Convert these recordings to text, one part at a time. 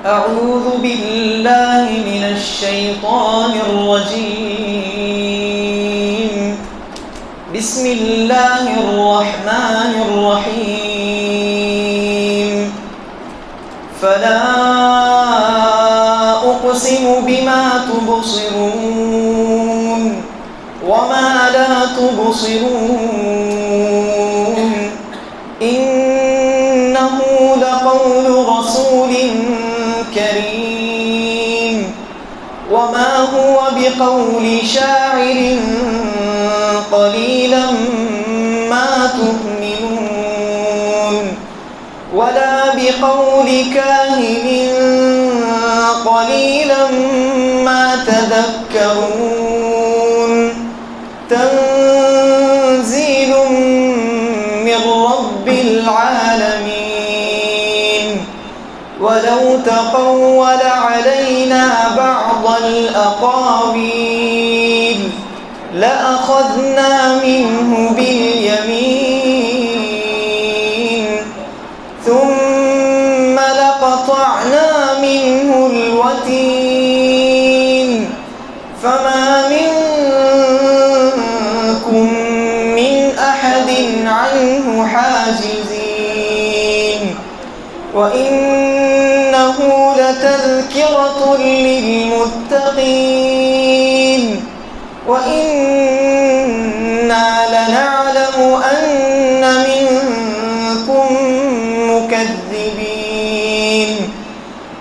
أعوذ بالله من الشيطان الرجيم. بسم الله الرحمن الرحيم. فلا أقسم بما تبصرون وما لا تبصرون إنه لقول رسول كريم وما هو بقول شاعر قليلا ما تؤمنون ولا بقول كاهن قليلا ما تذكرون تنزيل من رب العالمين. ولو تقول علينا بعض الأقاويل لأخذنا منه باليمين ثم لقطعنا منه الوتين فما منكم من أحد عنه حاجزين. وإنه لتذكرة للمتقين وإنا لنعلم أن منكم مكذبين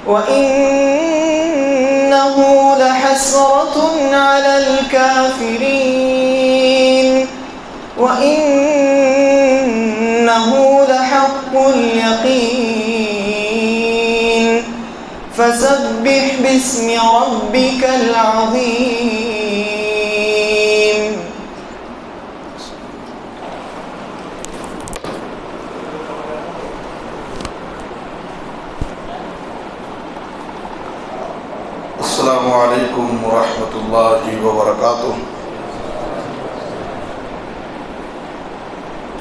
وإنه لحسرة على الكافرين وإنه لحق اليقين. فسبح باسم ربك العظيم. السلام علیکم ورحمۃ اللہ وبرکاتہ.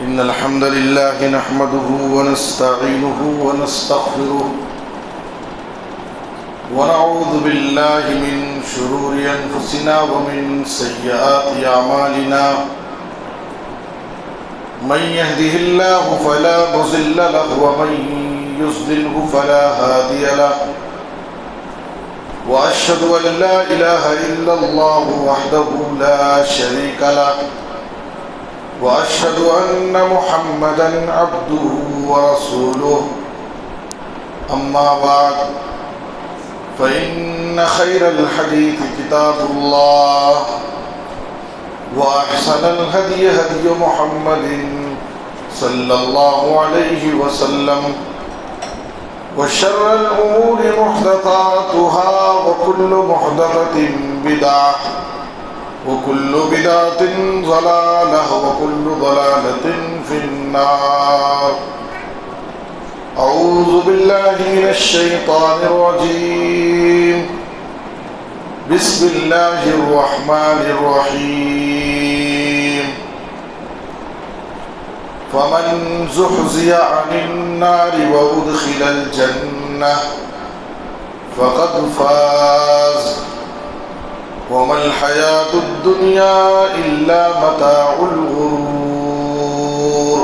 ان الحمد للہ نحمده ونستعینه ونستغفره ونعوذ باللہ من شرور انفسنا ومن سیئات اعمالنا. من يهده الله فلا مضل له ومن يضلل فلا هادي له. وأشهد أن لا إله إلا الله وحده لا شريك له وأشهد أن محمدا عبده ورسوله. أما بعد فإن خير الحديث كتاب الله وأحسن الهدي هدي محمد صلى الله عليه وسلم وشر الأمور محدثاتها وكل محدثة بدعة وكل بدعة ضلالة وكل ضلالة في النار. أعوذ بالله من الشيطان الرجيم. بسم الله الرحمن الرحيم. فمن زحزح عن النار وأدخل الجنة فقد فاز وما الحياة الدنيا إلا متاع الغرور.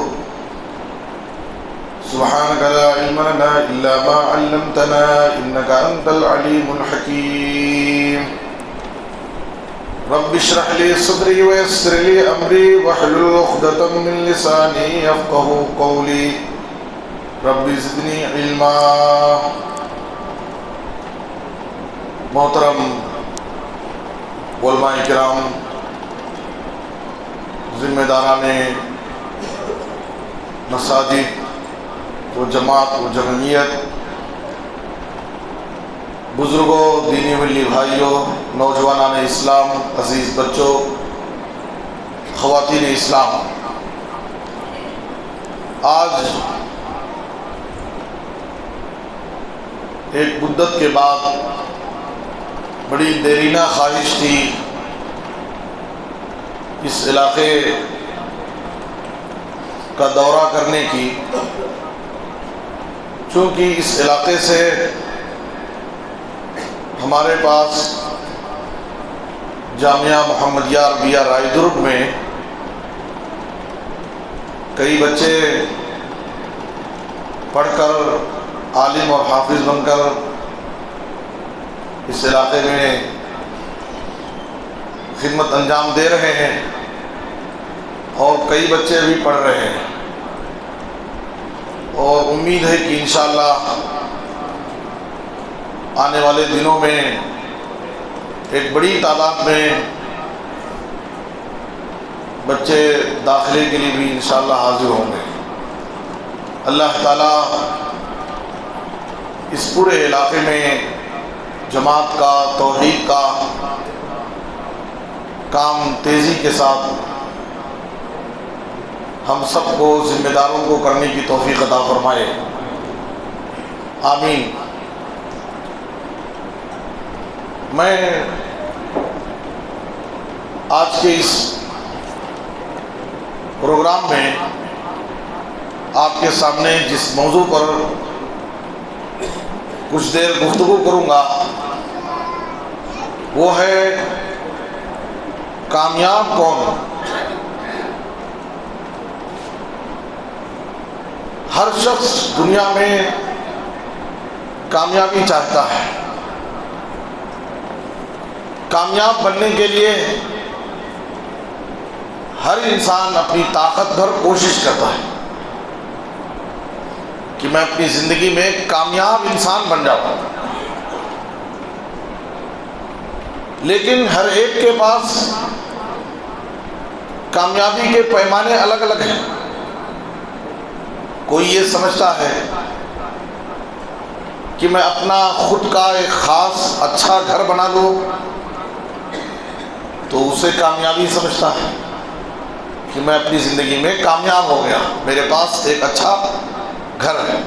سبحانك لا علم لنا إلا ما علمتنا إنك أنت العليم الحكيم. رب اشرح لي صدري ويسر لي أمري واحلل عقدة من لساني يفقهوا قولي. رب زدني علما. محترم علماء کرام، ذمہ داران مساجد و جماعت و جمعیت، بزرگوں، دینی ملی بھائیوں، نوجوانان اسلام، عزیز بچوں، خواتین اسلام، آج ایک مدت کے بعد بڑی دیرینہ خواہش تھی اس علاقے کا دورہ کرنے کی، چونکہ اس علاقے سے ہمارے پاس جامعہ محمدیہ عربیہ رائے درگ میں کئی بچے پڑھ کر عالم اور حافظ بن کر اس علاقے میں خدمت انجام دے رہے ہیں، اور کئی بچے بھی پڑھ رہے ہیں، اور امید ہے کہ انشاءاللہ آنے والے دنوں میں ایک بڑی تعداد میں بچے داخلے کے لیے بھی انشاءاللہ حاضر ہوں گے۔ اللہ تعالیٰ اس پورے علاقے میں جماعت کا، توحید کا کام تیزی کے ساتھ ہم سب کو، ذمہ داروں کو کرنے کی توفیق عطا فرمائے، آمین۔ میں آج کے اس پروگرام میں آپ کے سامنے جس موضوع پر کچھ دیر گفتگو کروں گا وہ ہے کامیاب کون۔ ہر شخص دنیا میں کامیابی چاہتا ہے۔ کامیاب بننے کے لیے ہر انسان اپنی طاقت بھر کوشش کرتا ہے کہ میں اپنی زندگی میں کامیاب انسان بن جاؤں، لیکن ہر ایک کے پاس کامیابی کے پیمانے الگ الگ ہیں۔ کوئی یہ سمجھتا ہے کہ میں اپنا خود کا ایک خاص اچھا گھر بنا لوں تو اسے کامیابی سمجھتا ہے کہ میں اپنی زندگی میں کامیاب ہو گیا، میرے پاس ایک اچھا گھر ہے۔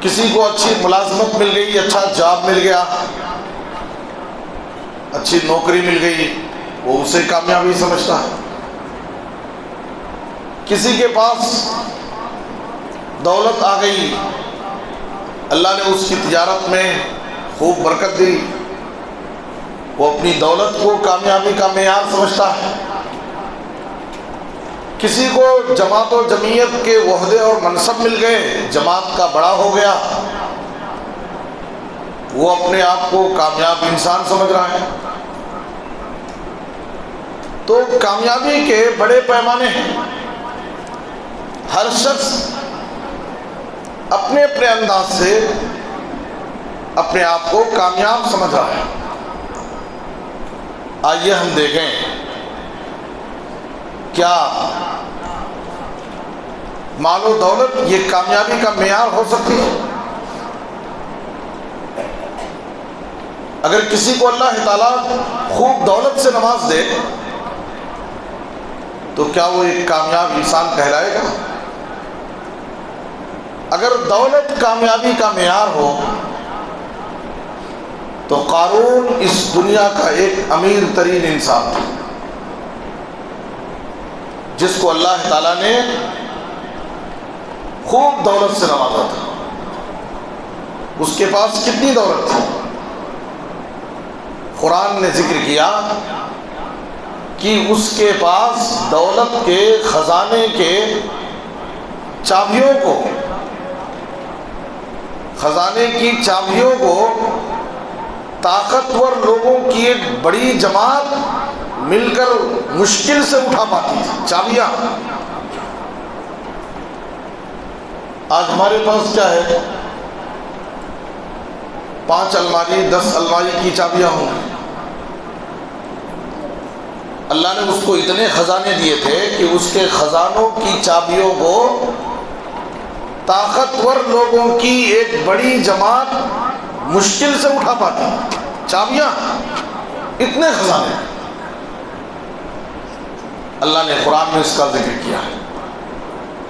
کسی کو اچھی ملازمت مل گئی، اچھا جاب مل گیا، اچھی نوکری مل گئی، وہ اسے کامیابی سمجھتا ہے۔ کسی کے پاس دولت آ گئی، اللہ نے اس کی تجارت میں خوب برکت دی، وہ اپنی دولت کو کامیابی کا معیار سمجھتا ہے۔ کسی کو جماعت و جمعیت کے عہدے اور منصب مل گئے، جماعت کا بڑا ہو گیا، وہ اپنے آپ کو کامیاب انسان سمجھ رہا ہے۔ تو کامیابی کے بڑے پیمانے ہیں، ہر شخص اپنے اپنے انداز سے اپنے آپ کو کامیاب سمجھ رہا ہے۔ آئیے ہم دیکھیں کیا مال و دولت یہ کامیابی کا معیار ہو سکتی ہے؟ اگر کسی کو اللہ تعالیٰ خوب دولت سے نواز دے تو کیا وہ ایک کامیاب انسان کہلائے گا؟ اگر دولت کامیابی کا معیار ہو تو قارون اس دنیا کا ایک امیر ترین انسان تھا، جس کو اللہ تعالیٰ نے خوب دولت سے نوازا تھا۔ اس کے پاس کتنی دولت تھی؟ قرآن نے ذکر کیا کہ اس کے پاس دولت کے خزانے کے چابیوں کو، خزانے کی چابیوں کو طاقتور لوگوں کی ایک بڑی جماعت مل کر مشکل سے اٹھا پاتی تھی چابیاں۔ آج ہمارے پاس کیا ہے؟ 5 الماری 10 الماری کی چابیاں ہوں گی۔ اللہ نے اس کو اتنے خزانے دیے تھے کہ اس کے خزانوں کی چابیوں کو طاقتور لوگوں کی ایک بڑی جماعت مشکل سے اٹھا پاتی۔ چابیاں، اتنے خزانے اللہ نے قرآن میں اس کا ذکر کیا ہے۔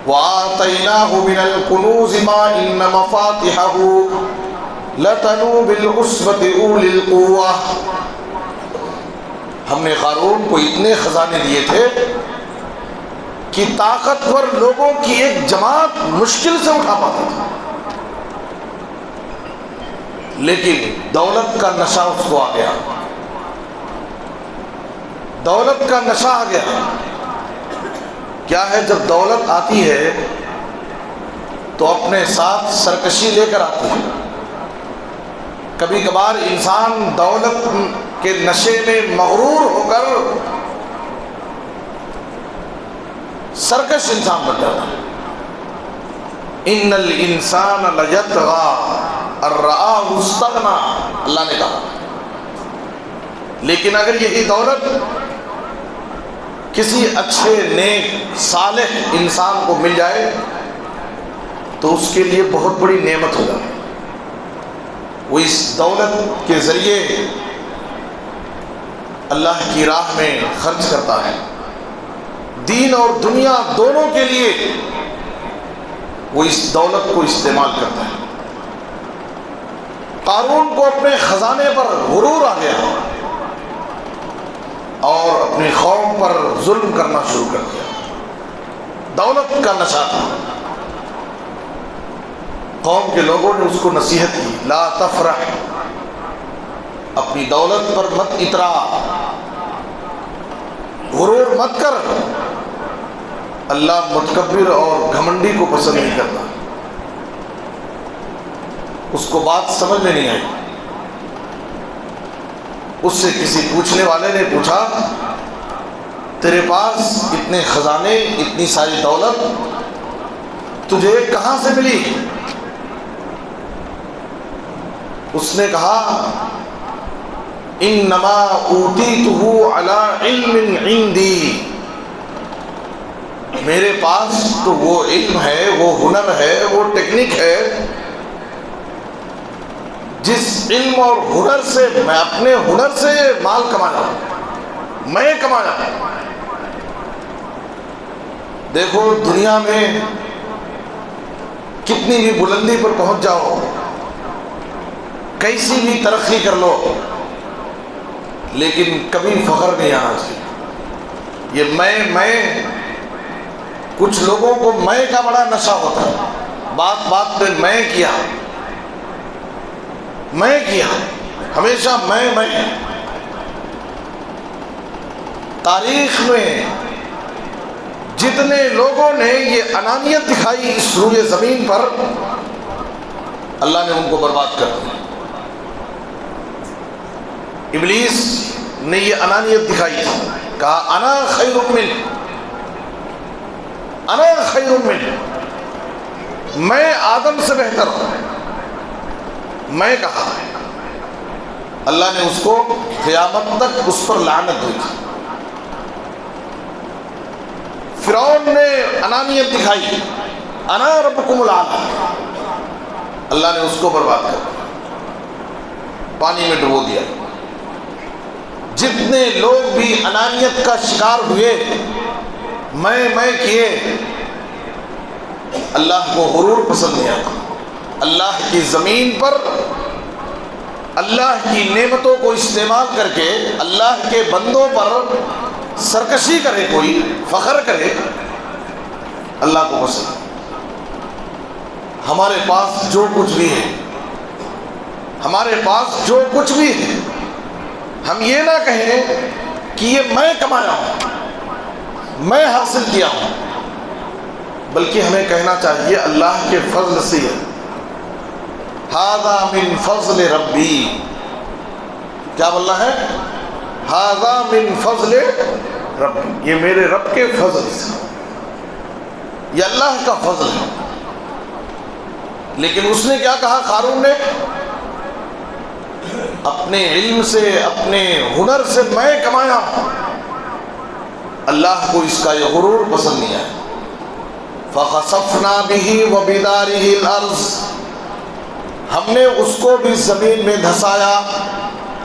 وَآتَيْنَاهُ مِنَ الْكُنُوزِ مَا إِنَّ مَفَاتِحَهُ لَتَنُوءُ بِالْعُصْبَةِ أُولِي الْقُوَّةِ، ہم نے قارون کو اتنے خزانے دیے تھے کہ طاقتور لوگوں کی ایک جماعت مشکل سے اٹھا پاتا تھا۔ لیکن دولت کا نشہ اس کو آ گیا، دولت کا نشہ آ گیا۔ کیا ہے، جب دولت آتی ہے تو اپنے ساتھ سرکشی لے کر آتی ہے۔ کبھی کبھار انسان دولت کے نشے میں مغرور ہو کر سرکش انسان بن جاتا ہے۔ ان الانسان لیطغی ان رآہ استغنی، اللہ نے کہا۔ لیکن اگر یہی دولت کسی اچھے نیک صالح انسان کو مل جائے تو اس کے لیے بہت بڑی نعمت ہو جاتی ہے۔ وہ اس دولت کے ذریعے اللہ کی راہ میں خرچ کرتا ہے، دین اور دنیا دونوں کے لیے وہ اس دولت کو استعمال کرتا ہے۔ قارون کو اپنے خزانے پر غرور آ گیا اور اپنی قوم پر ظلم کرنا شروع کر دیا۔ دولت کا نشہ تھا۔ قوم کے لوگوں نے اس کو نصیحت کی، لا تفرح، اپنی دولت پر مت اترا، غرور مت کر، اللہ متکبر اور گھمنڈی کو پسند نہیں کرتا۔ اس کو بات سمجھ میں نہیں آئی۔ اس سے کسی پوچھنے والے نے پوچھا، تیرے پاس اتنے خزانے، اتنی ساری دولت تجھے کہاں سے ملی؟ اس نے کہا، انما اوتیتہ علی علم عندی، میرے پاس تو وہ علم ہے، وہ ہنر ہے، وہ ٹیکنک ہے جس علم اور ہنر سے میں اپنے ہنر سے مال کمایا، میں کمایا۔ دیکھو دنیا میں کتنی بھی بلندی پر پہنچ جاؤ، کیسی بھی ترقی کر لو، لیکن کبھی فخر نہیں آنا چاہیے۔ یہ میں کچھ لوگوں کو میں کا بڑا نشہ ہوتا ہے، بات بات پہ میں کیا، ہمیشہ میں۔ تاریخ میں جتنے لوگوں نے یہ انانیت دکھائی اس روئے زمین پر، اللہ نے ان کو برباد کر دیا۔ ابلیس نے یہ انانیت دکھائی تھی، کہا انا خیر من، میں آدم سے بہتر ہوں، میں کہا۔ اللہ نے اس کو قیامت تک اس پر لعنت ہوئی تھی۔ فرعون نے انانیت دکھائی، انا ربکم الاعلی، اللہ نے اس کو برباد کر دیا، پانی میں ڈبو دیا۔ جتنے لوگ بھی انانیت کا شکار ہوئے، میں کیے، اللہ کو غرور پسند نہیں آتا۔ اللہ کی زمین پر اللہ کی نعمتوں کو استعمال کر کے اللہ کے بندوں پر سرکشی کرے، کوئی فخر کرے، اللہ کو پسند۔ ہمارے پاس جو کچھ بھی ہے، ہمارے پاس جو کچھ بھی ہے، ہم یہ نہ کہیں کہ یہ میں کمایا ہوں، میں حاصل کیا ہوں، بلکہ ہمیں کہنا چاہیے اللہ کے فضل سے ہے، ھذا من فضل ربی۔ کیا بولنا ہے؟ ھذا من فضل ربی، یہ میرے رب کے فضل سے، یہ اللہ کا فضل ہے۔ لیکن اس نے کیا کہا قارون نے؟ اپنے علم سے، اپنے ہنر سے میں کمایا، اللہ کو اس کا یہ غرور پسند نہیں آیا۔ فخسفنا به وبداره الارض، ہم نے اس کو بھی زمین میں دھسایا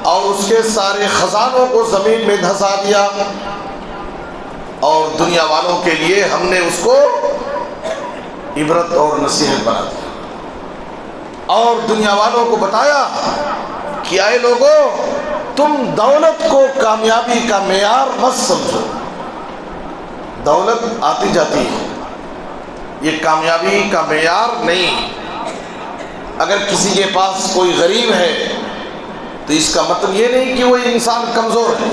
اور اس کے سارے خزانوں کو زمین میں دھسا دیا، اور دنیا والوں کے لیے ہم نے اس کو عبرت اور نصیحت بنا دیا، اور دنیا والوں کو بتایا کہ اے لوگو، تم دولت کو کامیابی کا معیار مت سمجھو۔ دولت آتی جاتی ہے، یہ کامیابی کا معیار نہیں۔ اگر کسی کے پاس کوئی غریب ہے تو اس کا مطلب یہ نہیں کہ وہ انسان کمزور ہے.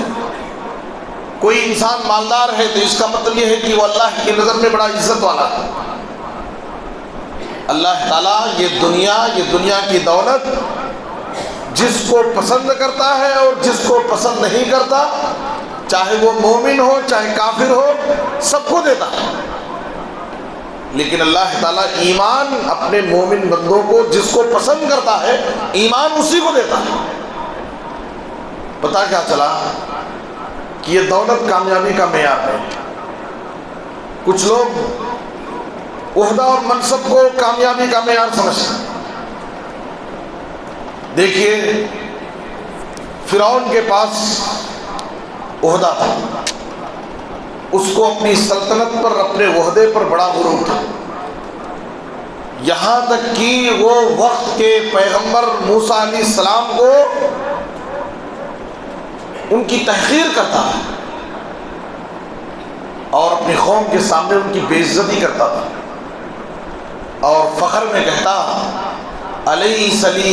کوئی انسان مالدار ہے تو اس کا مطلب یہ ہے کہ وہ اللہ کی نظر میں بڑا عزت والا ہے. اللہ تعالیٰ یہ دنیا کی دولت جس کو پسند کرتا ہے اور جس کو پسند نہیں کرتا، چاہے وہ مومن ہو چاہے کافر ہو، سب کو دیتا ہے. لیکن اللہ تعالیٰ ایمان اپنے مومن بندوں کو جس کو پسند کرتا ہے ایمان اسی کو دیتا ہے. پتہ کیا چلا کہ یہ دولت کامیابی کا معیار ہے. کچھ لوگ عہدہ اور منصب کو کامیابی کا معیار سمجھتے ہیں. دیکھیے فرعون کے پاس عہدہ تھا، اس کو اپنی سلطنت پر اپنے عہدے پر بڑا غرور تھا، یہاں تک کہ وہ وقت کے پیغمبر موسیٰ علیہ السلام کو ان کی تحقیر کرتا تھا اور اپنی قوم کے سامنے ان کی بے عزتی کرتا تھا اور فخر میں کہتا الیس لی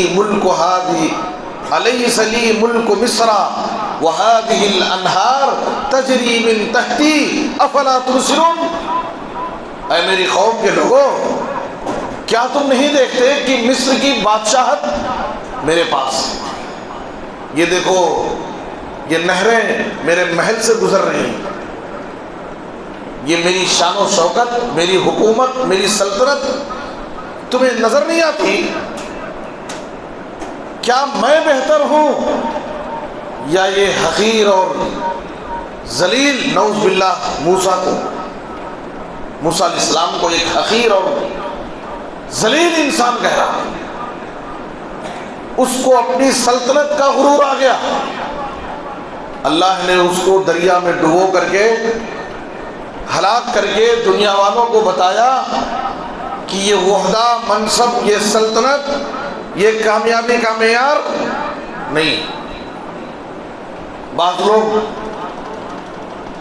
ملک مصر وہذہ الانہار تجری من تحتی افلا تبصرون. اے میری قوم کے لوگوں، کیا تم نہیں دیکھتے کہ مصر کی بادشاہت میرے پاس، یہ دیکھو یہ نہریں میرے محل سے گزر رہی ہیں، یہ میری شان و شوکت، میری حکومت، میری سلطنت تمہیں نظر نہیں آتی؟ کیا میں بہتر ہوں یا یہ حقیر اور ذلیل، نعوذ باللہ، موسیٰ علیہ السلام کو ایک حقیر اور ذلیل انسان کہہ رہا ہے. اس کو اپنی سلطنت کا غرور آ گیا. اللہ نے اس کو دریا میں ڈبو کر کے ہلاک کر کے دنیا والوں کو بتایا کہ یہ عہدہ، منصب، یہ سلطنت، یہ کامیابی کا معیار نہیں. بعض لوگ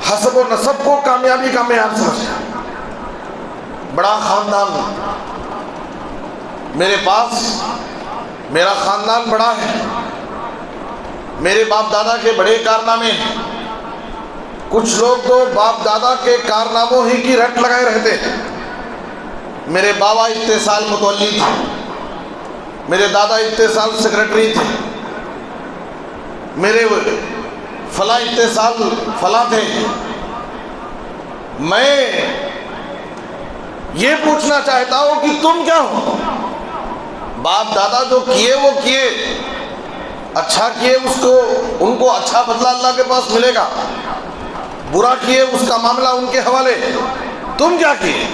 حسب و نسب کو کامیابی کا معیار سمجھتے ہیں. بڑا خاندان، میرے پاس میرا خاندان بڑا ہے، میرے باپ دادا کے بڑے کارنامے ہیں. کچھ لوگ تو باپ دادا کے کارناموں ہی کی رٹ لگائے رہتے ہیں. میرے بابا اتنے سال متولی تھے، میرے دادا اتنے سال سیکرٹری تھے، میرے فلاں اتنے سال فلاں تھے. میں یہ پوچھنا چاہتا ہوں کہ تم کیا ہو؟ باپ دادا جو کیے وہ کیے، اچھا کیے ان کو اچھا بدلہ اللہ کے پاس ملے گا، برا کیے اس کا معاملہ ان کے حوالے. تم کیا کیے؟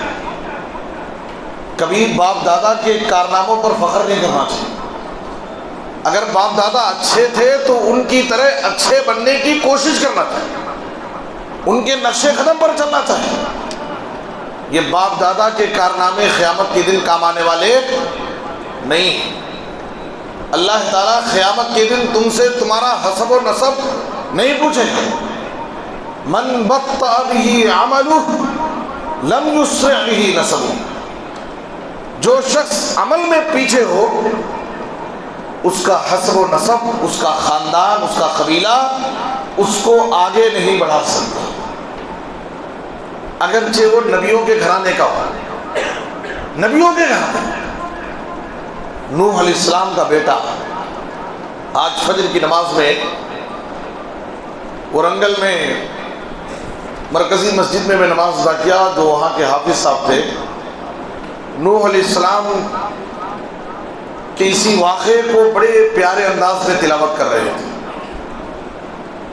کبھی باپ دادا کے کارناموں پر فخر نہیں کرنا چاہیے. اگر باپ دادا اچھے تھے تو ان کی طرح اچھے بننے کی کوشش کرنا چاہیے، ان کے نقش قدم پر چلنا چاہیے. یہ باپ دادا کے کارنامے قیامت کے دن کام آنے والے نہیں. اللہ تعالیٰ قیامت کے دن تم سے تمہارا حسب و نسب نہیں پوچھے گا. من بطأ به عمله لم يسرع به نسبه. جو شخص عمل میں پیچھے ہو اس کا حسب و نسب، اس کا خاندان، اس کا قبیلہ اس کو آگے نہیں بڑھا سکتا، اگرچہ وہ نبیوں کے گھرانے کا ہو. نبیوں کے گھرانے، نوح علیہ السلام کا بیٹا آج فجر کی نماز میں ورنگل میں مرکزی مسجد میں نماز ادا کیا، جو وہاں کے حافظ صاحب تھے. نوح علیہ السلام کے اسی واقعے کو بڑے پیارے انداز میں تلاوت کر رہے تھے.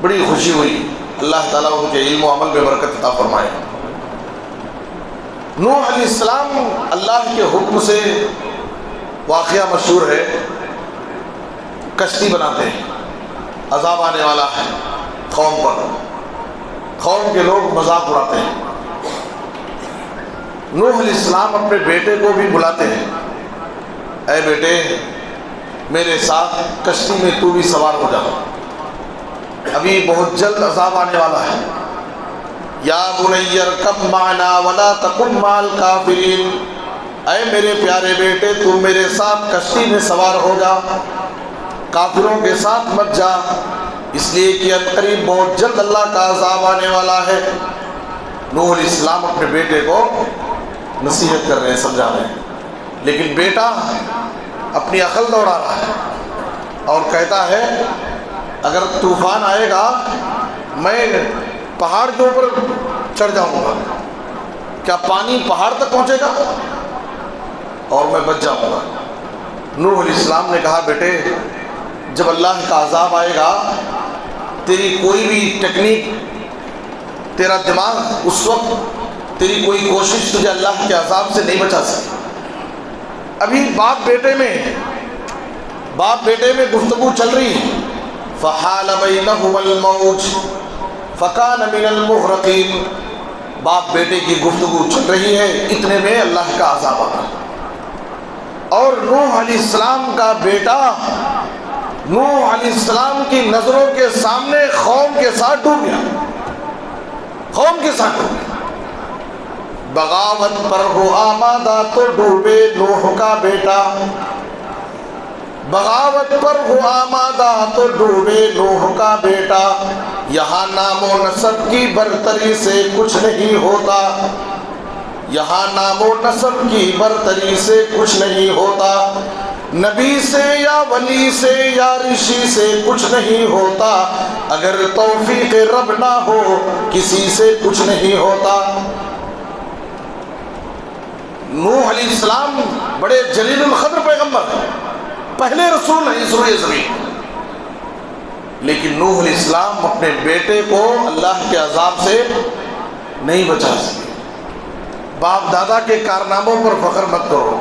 بڑی خوشی ہوئی. اللہ تعالیٰ ان کے علم و عمل میں برکت عطا فرمائے. نوح علیہ السلام اللہ کے حکم سے، واقعہ مشہور ہے، کشتی بناتے ہیں، عذاب آنے والا ہے قوم پر، قوم کے لوگ مذاق اڑاتے ہیں. نوح علیہ السلام اپنے بیٹے کو بھی بلاتے ہیں، اے بیٹے میرے ساتھ کشتی میں تو بھی سوار ہو جا، ابھی بہت جلد عذاب آنے والا ہے. یا بنی ارکب معنا ولا تکن مع الکافرین. اے میرے پیارے بیٹے تو میرے ساتھ کشتی میں سوار ہو جا، کافروں کے ساتھ مت جا، اس لیے کہ عنقریب بہت جلد اللہ کا عذاب آنے والا ہے۔ نوح علیہ السلام اپنے بیٹے کو نصیحت کر رہے ہیں، سمجھا رہے ہیں، لیکن بیٹا اپنی عقل دوڑا رہا ہے اور کہتا ہے اگر طوفان آئے گا میں پہاڑ کے اوپر چڑھ جاؤں گا، کیا پانی پہاڑ تک پہنچے گا اور میں بچ جاؤں گا۔ نوح علیہ السلام نے کہا بیٹے جب اللہ کا عذاب آئے گا تیری کوئی بھی ٹیکنیک، تیرا دماغ اس وقت، تیری کوئی کوشش تجھے اللہ کے عذاب سے نہیں بچا سکتی۔ ابھی باپ بیٹے میں گفتگو چل رہی ہے۔ فحال بینہما الموج فکان من المغرقین، باپ بیٹے کی گفتگو چل رہی ہے، اتنے میں اللہ کا عذاب آ گیا اور نوح علیہ السلام کا بیٹا نوح علیہ السلام کی نظروں کے سامنے قوم کے ساتھ ڈوب گیا، قوم کے ساتھ ڈوب گیا۔ بغاوت پر ہو آمادہ تو ڈوبے نوح کا بیٹا، بغاوت پر ہو آمادہ تو ڈوبے نوح کا بیٹا، یہاں نام و نسب کی برتری سے کچھ نہیں ہوتا، یہاں نام و نسب کی برتری سے کچھ نہیں ہوتا، نبی سے یا ولی سے یا رشی سے کچھ نہیں ہوتا، اگر توفیق رب نہ ہو کسی سے کچھ نہیں ہوتا۔ نوح علیہ السلام بڑے جلیل القدر پیغمبر ہیں، پہلے رسول ہیں اس روئے زمین، لیکن نوح علیہ السلام اپنے بیٹے کو اللہ کے عذاب سے نہیں بچا سکے۔ باپ دادا کے کارناموں پر فخر مت کرو۔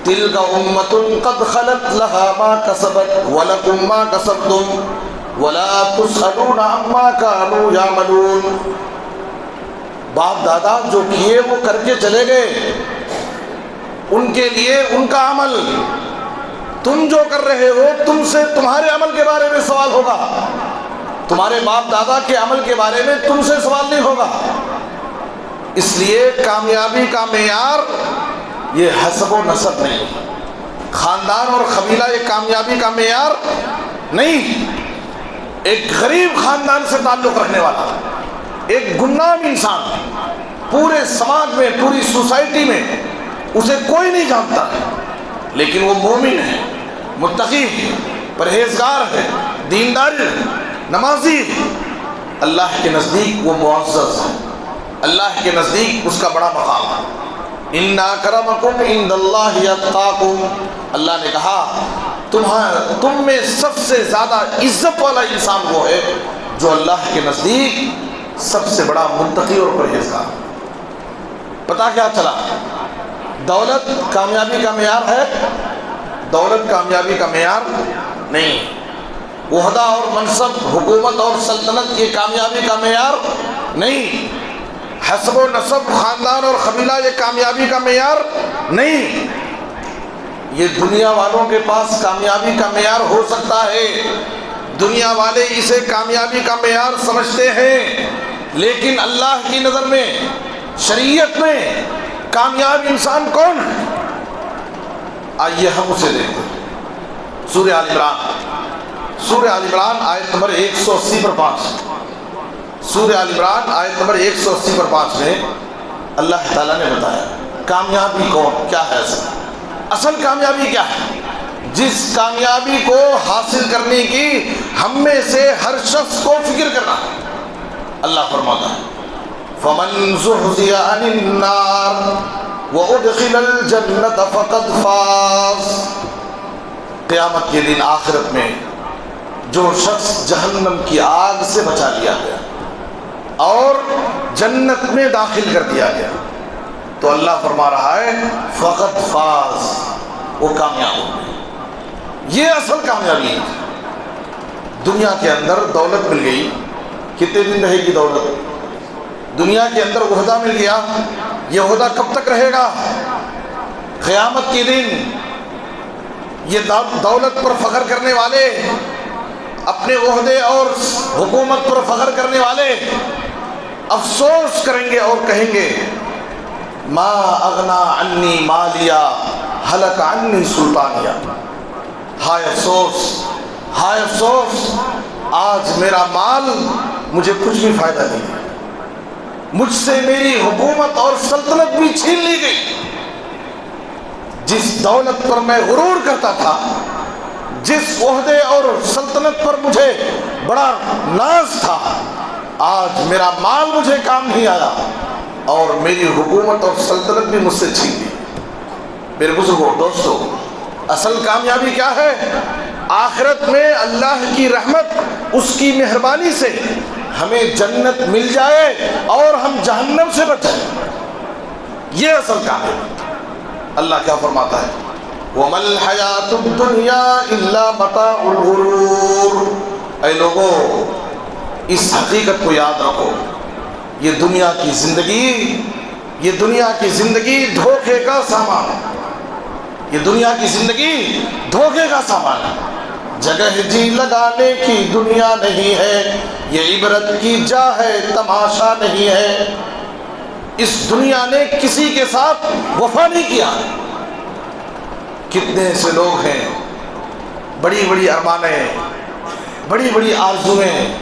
تلک امۃ قد خلت لها ما کسبت ولکم ما کسبتم ولا تسألون عما كانوا يعملون۔ باپ دادا جو کیے وہ کر کے چلے گئے، ان کے لیے ان کا عمل، تم جو کر رہے ہو تم سے تمہارے عمل کے بارے میں سوال ہوگا، تمہارے باپ دادا کے عمل کے بارے میں تم سے سوال نہیں ہوگا۔ اس لیے کامیابی کا معیار یہ حسب و نسب نہیں، خاندان اور قبیلہ یہ کامیابی کا معیار نہیں۔ ایک غریب خاندان سے تعلق رکھنے والا، ایک گمنام انسان پورے سماج میں، پوری سوسائٹی میں اسے کوئی نہیں جانتا ہے، لیکن وہ مومن ہے، متقی ہے، پرہیزگار ہے، دیندار ہے، نمازی ہے، اللہ کے نزدیک وہ معزز ہے، اللہ کے نزدیک اس کا بڑا مقام ہے۔ ان اکرمکم عند اللہ اتقاکم، اللہ نے کہا تم میں سب سے زیادہ عزت والا انسان وہ ہے جو اللہ کے نزدیک سب سے بڑا متقی اور پرہیزگار۔ پتہ کیا چلا؟ دولت کامیابی کا معیار ہے؟ دولت کامیابی کا معیار نہیں، عہدہ اور منصب، حکومت اور سلطنت یہ کامیابی کا معیار نہیں، حسب و نسب، خاندان اور قبیلہ یہ کامیابی کا معیار نہیں۔ یہ دنیا والوں کے پاس کامیابی کا معیار ہو سکتا ہے، دنیا والے اسے کامیابی کا معیار سمجھتے ہیں، لیکن اللہ کی نظر میں، شریعت میں کامیاب انسان کون ہے؟ آئیے ہم اسے دیکھتے ہیں۔ سورہ آل عمران آیت نمبر 180 پر 5، سورہ آل عمران آیت نمبر 180 پر 5 میں اللہ تعالیٰ نے بتایا کامیابی کون کیا ہے، اصل کامیابی کیا ہے، جس کامیابی کو حاصل کرنے کی ہم میں سے ہر شخص کو فکر کرنا ہے۔ اللہ فرماتا ہے فَمَنْ زُحْزِحَ عَنِ النَّارِ وَأُدْخِلَ الْجَنَّةَ فَقَدْ فَازَ۔ قیامت کے دن آخرت میں جو شخص جہنم کی آگ سے بچا لیا گیا اور جنت میں داخل کر دیا گیا تو اللہ فرما رہا ہے فقط فاز، وہ کامیاب ہو گئے۔ یہ اصل کامیابی ہے۔ دنیا کے اندر دولت مل گئی، کتنے دن رہے گی دولت؟ دنیا کے اندر عہدہ مل گیا، یہ عہدہ کب تک رہے گا؟ قیامت کے دن یہ دولت پر فخر کرنے والے، اپنے عہدے اور حکومت پر فخر کرنے والے افسوس کریں گے اور کہیں گے ما اغنا عنی مالیا ہلک عنی سلطانیہ. ہائے افسوس، ہائے افسوس، آج میرا مال مجھے کچھ بھی فائدہ نہیں، مجھ سے میری حکومت اور سلطنت بھی چھین لی گئی. جس دولت پر میں غرور کرتا تھا، جس عہدے اور سلطنت پر مجھے بڑا ناز تھا، آج میرا مال مجھے کام نہیں آیا اور میری حکومت اور سلطنت بھی مجھ سے چھین لی. میرے بزرگوں، دوستو، اصل کامیابی کیا ہے؟ آخرت میں اللہ کی رحمت، اس کی مہربانی سے ہمیں جنت مل جائے اور ہم جہنم سے بچ جائیں. یہ اصل کامیابی. اللہ کیا فرماتا ہے؟ وَمَا الْحَيَاةُ الدُّنْيَا إِلَّا مَتَاعُ الْغُرُورِ. اے لوگو، اس حقیقت کو یاد رکھو، یہ دنیا کی زندگی، یہ دنیا کی زندگی دھوکے کا سامان ہے. یہ دنیا کی زندگی دھوکے کا سامان ہے. جگہ جی لگانے کی دنیا نہیں ہے، یہ عبرت کی جا ہے، تماشا نہیں ہے. اس دنیا نے کسی کے ساتھ وفا نہیں کیا. کتنے سے لوگ ہیں، بڑی بڑی ارمانیں، بڑی بڑی آرزویں،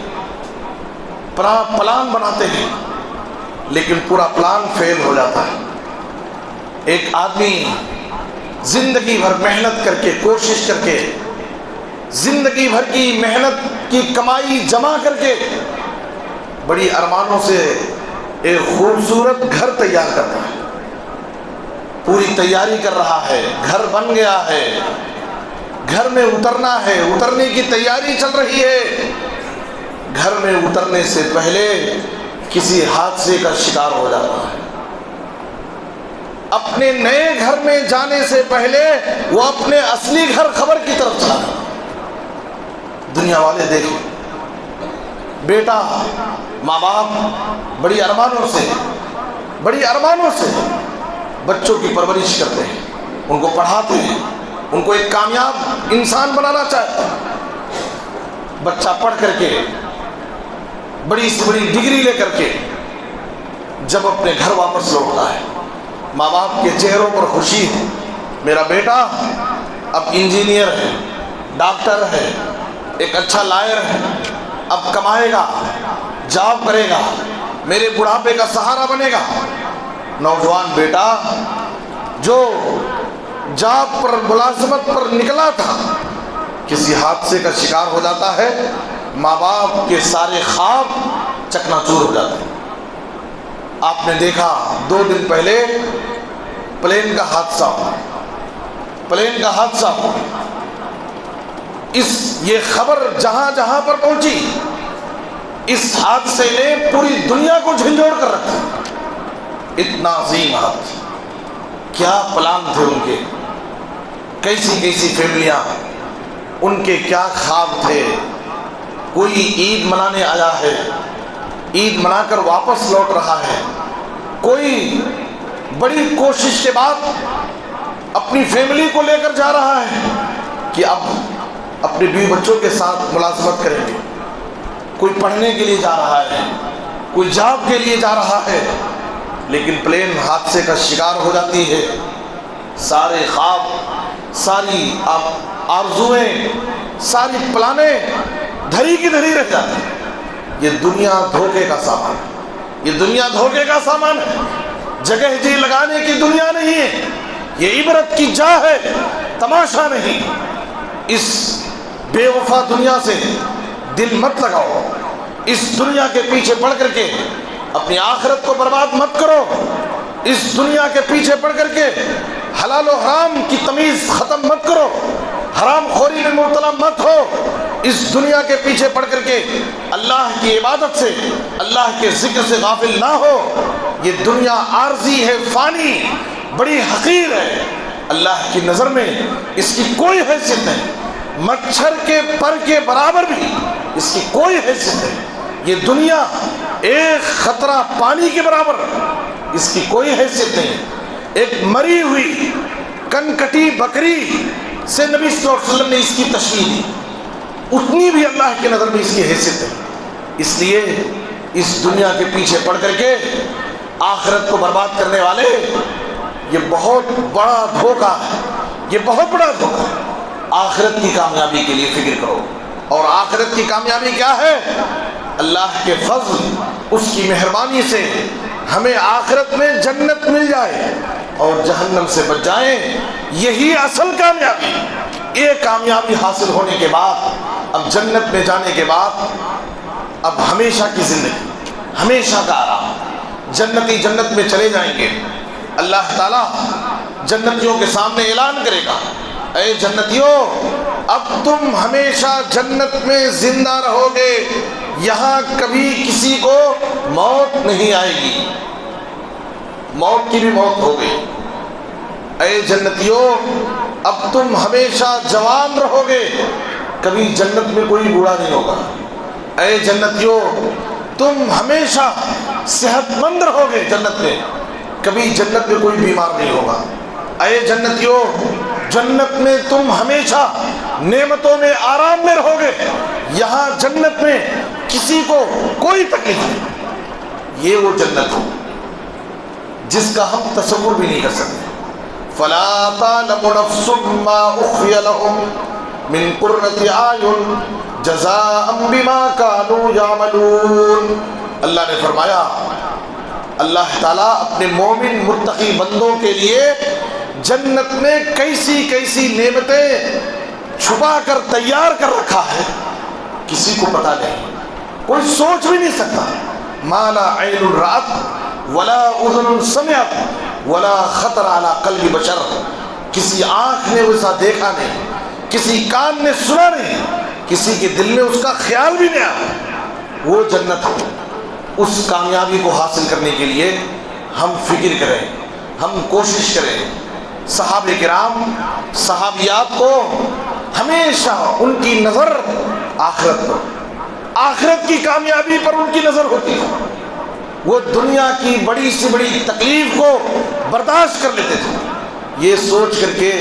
پلان بناتے ہیں، لیکن پورا پلان فیل ہو جاتا ہے. ایک آدمی زندگی بھر محنت کر کے، کوشش کر کے، زندگی بھر کی محنت کی کمائی جمع کر کے بڑی ارمانوں سے ایک خوبصورت گھر تیار کرتا ہے، پوری تیاری کر رہا ہے، گھر بن گیا ہے، گھر میں اترنا ہے، اترنے کی تیاری چل رہی ہے. گھر میں اترنے سے پہلے کسی حادثے کا شکار ہو جاتا ہے. اپنے نئے گھر میں جانے سے پہلے وہ اپنے اصلی گھر خبر کی طرف چلا جاتا ہے. دنیا والے دیکھیں، بیٹا، ماں باپ بڑی ارمانوں سے بچوں کی پرورش کرتے ہیں، ان کو پڑھاتے ہیں، ان کو ایک کامیاب انسان بنانا چاہتے ہیں. بچہ پڑھ کر کے بڑی سے بڑی ڈگری لے کر کے جب اپنے گھر واپس لوٹتا ہے، ماں باپ کے چہروں پر خوشی ہے، میرا بیٹا اب انجینئر ہے، ڈاکٹر ہے، ایک اچھا لائر ہے، اب کمائے گا، جاب کرے گا، میرے بڑھاپے کا سہارا بنے گا. نوجوان بیٹا جو جاب پر، ملازمت پر نکلا تھا، کسی حادثے کا شکار ہو جاتا ہے، ماں باپ کے سارے خواب چکنا چور ہو جاتے ہیں. آپ نے دیکھا 2 دن پہلے پلین کا حادثہ ہوا. یہ خبر جہاں جہاں پر پہنچی، اس حادثے نے پوری دنیا کو جھنجھوڑ کر رکھا. اتنا عظیم حادثہ، کیا پلان تھے ان کے، کیسی کیسی فیملیاں، ان کے کیا خواب تھے. کوئی عید منانے آیا ہے، عید منا کر واپس لوٹ رہا ہے، کوئی بڑی کوشش کے بعد اپنی فیملی کو لے کر جا رہا ہے کہ اب اپنے بیوی بچوں کے ساتھ ملازمت کریں گے. کوئی پڑھنے کے لیے جا رہا ہے، کوئی جاب کے لیے جا رہا ہے، لیکن پلین حادثے کا شکار ہو جاتی ہے. سارے خواب، ساری آرزویں، ساری پلانیں دھری کی دھری رہ جاتی ہیں. یہ دنیا دھوکے کا سامان ہے، یہ دنیا دھوکے کا سامان ہے. جگہ جی لگانے کی دنیا نہیں ہے، یہ عبرت کی جا ہے، تماشا نہیں. اس بے وفا دنیا سے دل مت لگاؤ. اس دنیا کے پیچھے پڑ کر کے اپنی آخرت کو برباد مت کرو. اس دنیا کے پیچھے پڑ کر کے حلال و حرام کی تمیز ختم مت کرو، حرام خوری میں مبتلا مت ہو. اس دنیا کے پیچھے پڑ کر کے اللہ کی عبادت سے، اللہ کے ذکر سے غافل نہ ہو. یہ دنیا عارضی ہے، فانی، بڑی حقیر ہے. اللہ کی نظر میں اس کی کوئی حیثیت نہیں. مچھر کے پر کے برابر بھی اس کی کوئی حیثیت نہیں. یہ دنیا ایک خطرہ پانی کے برابر، اس کی کوئی حیثیت نہیں. ایک مری ہوئی کنکٹی بکری سے نبی صلی اللہ علیہ وسلم نے اس کی تشبیہ دی، اتنی بھی اللہ کی نظر میں اس کی حیثیت ہے. اس لیے اس دنیا کے پیچھے پڑ کر کے آخرت کو برباد کرنے والے، یہ بہت بڑا دھوکہ ہے، یہ بہت بڑا دھوکہ ہے۔ آخرت کی کامیابی کے لیے فکر کرو، اور آخرت کی کامیابی کیا ہے؟ اللہ کے فضل، اس کی مہربانی سے ہمیں آخرت میں جنت مل جائے اور جہنم سے بچ جائیں، یہی اصل کامیابی۔ یہ کامیابی حاصل ہونے کے بعد، اب جنت میں جانے کے بعد، اب ہمیشہ کی زندگی، ہمیشہ کا آرام، جنتی جنت میں چلے جائیں گے۔ اللہ تعالیٰ جنتیوں کے سامنے اعلان کرے گا، اے جنتیوں، اب تم ہمیشہ جنت میں زندہ رہو گے، یہاں کبھی کسی کو موت نہیں آئے گی، موت کی بھی موت ہو گئی۔ اے جنتیوں، اب تم ہمیشہ جوان رہو گے، کبھی جنت میں کوئی بوڑھا نہیں ہوگا۔ اے جنتیوں، تم ہمیشہ صحت مند رہو گے جنت میں، کبھی جنت میں کوئی بیمار نہیں ہوگا۔ اے جنتیوں، جنت میں تم ہمیشہ نعمتوں میں آرام میں رہو گے، یہاں جنت میں کسی کو کوئی تکلیف نہیں۔ یہ وہ جنت ہو جس کا ہم تصور بھی نہیں کر سکتے۔ فَلَا تَعْلَمُ نَفْسٌ مَّا أُخْفِيَ لَهُم مِّن قُرَّةِ أَعْيُنٍ جَزَاءً بِمَا كَانُوا يَعْمَلُونَ۔ اللہ نے فرمایا، اللہ تعالیٰ اپنے مومن متقی بندوں کے لیے جنت میں کیسی کیسی نعمتیں چھپا کر تیار کر رکھا ہے، کسی کو پتہ نہیں، کوئی سوچ بھی نہیں سکتا۔ مَا لَا عَيْنٌ رَأَتْ وَلَا أُذُنٌ سَمِعَتْ وَلَا خَطَرَ عَلَىٰ قَلْبِ بَشَرٍ، کسی آنکھ نے ویسا دیکھا نہیں، کسی کان نے سنا نہیں، کسی کے دل میں اس کا خیال بھی نہیں آیا۔ وہ جنت ہو، اس کامیابی کو حاصل کرنے کے لیے ہم فکر کریں، ہم کوشش کریں۔ صحابہ کرام، صحابیات کو ہمیشہ ان کی نظر آخرت پر، آخرت کی کامیابی پر ان کی نظر ہوتی ہے۔ وہ دنیا کی بڑی سے بڑی تکلیف کو برداشت کر لیتے تھے، یہ سوچ کر کے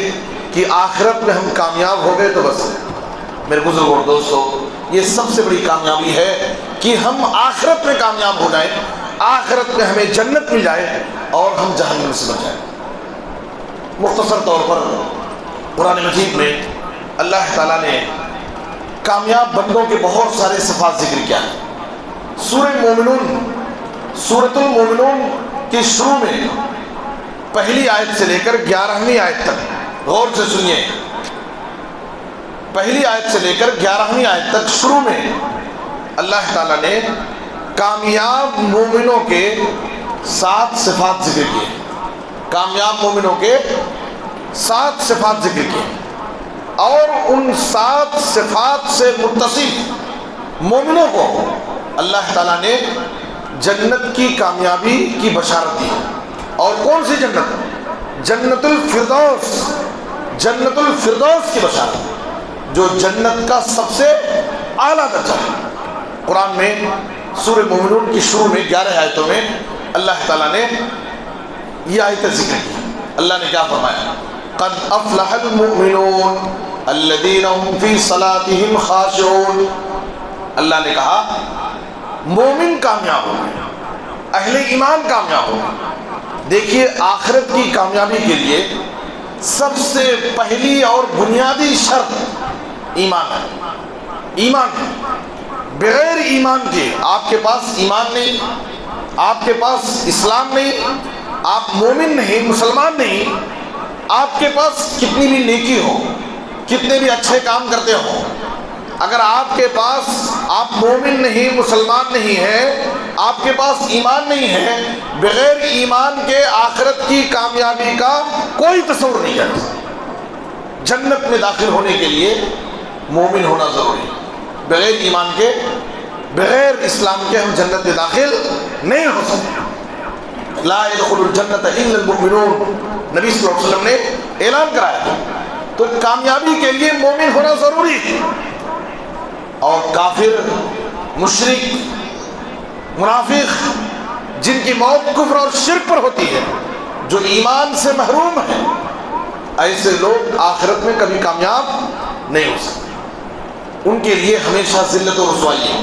کہ آخرت میں ہم کامیاب ہو گئے تو بس۔ میرے بزرگوں اور دوستو، یہ سب سے بڑی کامیابی ہے کہ ہم آخرت میں کامیاب ہو جائیں، آخرت میں ہمیں جنت مل جائے اور ہم جہنم سے بچ جائیں۔ مختصر طور پر قرآن مجید میں اللہ تعالیٰ نے کامیاب بندوں کے بہت سارے صفات ذکر کیا ہے۔ سورہ مومنون، سورۃ المومنون کے شروع میں پہلی آیت سے لے کر 11ویں آیت تک غور سے سنیے۔ پہلی آیت سے لے کر 11ویں آیت تک شروع میں اللہ تعالیٰ نے کامیاب مومنوں کے 7 صفات ذکر کیے، کامیاب مومنوں کے 7 صفات ذکر کیے، اور ان 7 صفات سے متصف مومنوں کو اللہ تعالیٰ نے جنت کی کامیابی کی بشارت دی۔ اور کون سی جنت؟ جنت الفردوس، جنت الفردوس کی بشارت، جو جنت کا سب سے اعلیٰ درجہ ہے۔ قرآن میں سورہ مومنون کی شروع میں 11 آیتوں میں اللہ تعالیٰ نے یہ آیت ذکر کی۔ اللہ نے کیا فرمایا؟ قد افلح المؤمنون الذین هم فی صلاتهم خاشعون۔ اللہ نے کہا مومن کامیاب ہو گئے، اہل ایمان کامیاب ہو گئے۔ دیکھیے، آخرت کی کامیابی کے لیے سب سے پہلی اور بنیادی شرط ایمان ہے، ایمان ہے۔ بغیر ایمان کے آپ کے پاس ایمان نہیں، آپ کے پاس اسلام نہیں، آپ مومن نہیں، مسلمان نہیں۔ آپ کے پاس کتنی بھی نیکی ہو، کتنے بھی اچھے کام کرتے ہو، اگر آپ کے پاس آپ مومن نہیں، مسلمان نہیں ہے، آپ کے پاس ایمان نہیں ہے، بغیر ایمان کے آخرت کی کامیابی کا کوئی تصور نہیں کر سکتا۔ جنت میں داخل ہونے کے لیے مومن ہونا ضروری ہے۔ بغیر ایمان کے، بغیر اسلام کے ہم جنت میں داخل نہیں ہو سکتے۔ لا يدخل الجنت الا المؤمنون، نبی صلی اللہ علیہ وسلم نے اعلان کرایا تھا۔ تو کامیابی کے لیے مومن ہونا ضروری ہے۔ اور کافر، مشرک، منافق، جن کی موت کفر اور شرک پر ہوتی ہے، جو ایمان سے محروم ہیں، ایسے لوگ آخرت میں کبھی کامیاب نہیں ہو سکتے۔ ان کے لیے ہمیشہ ذلت و رسوائی ہے،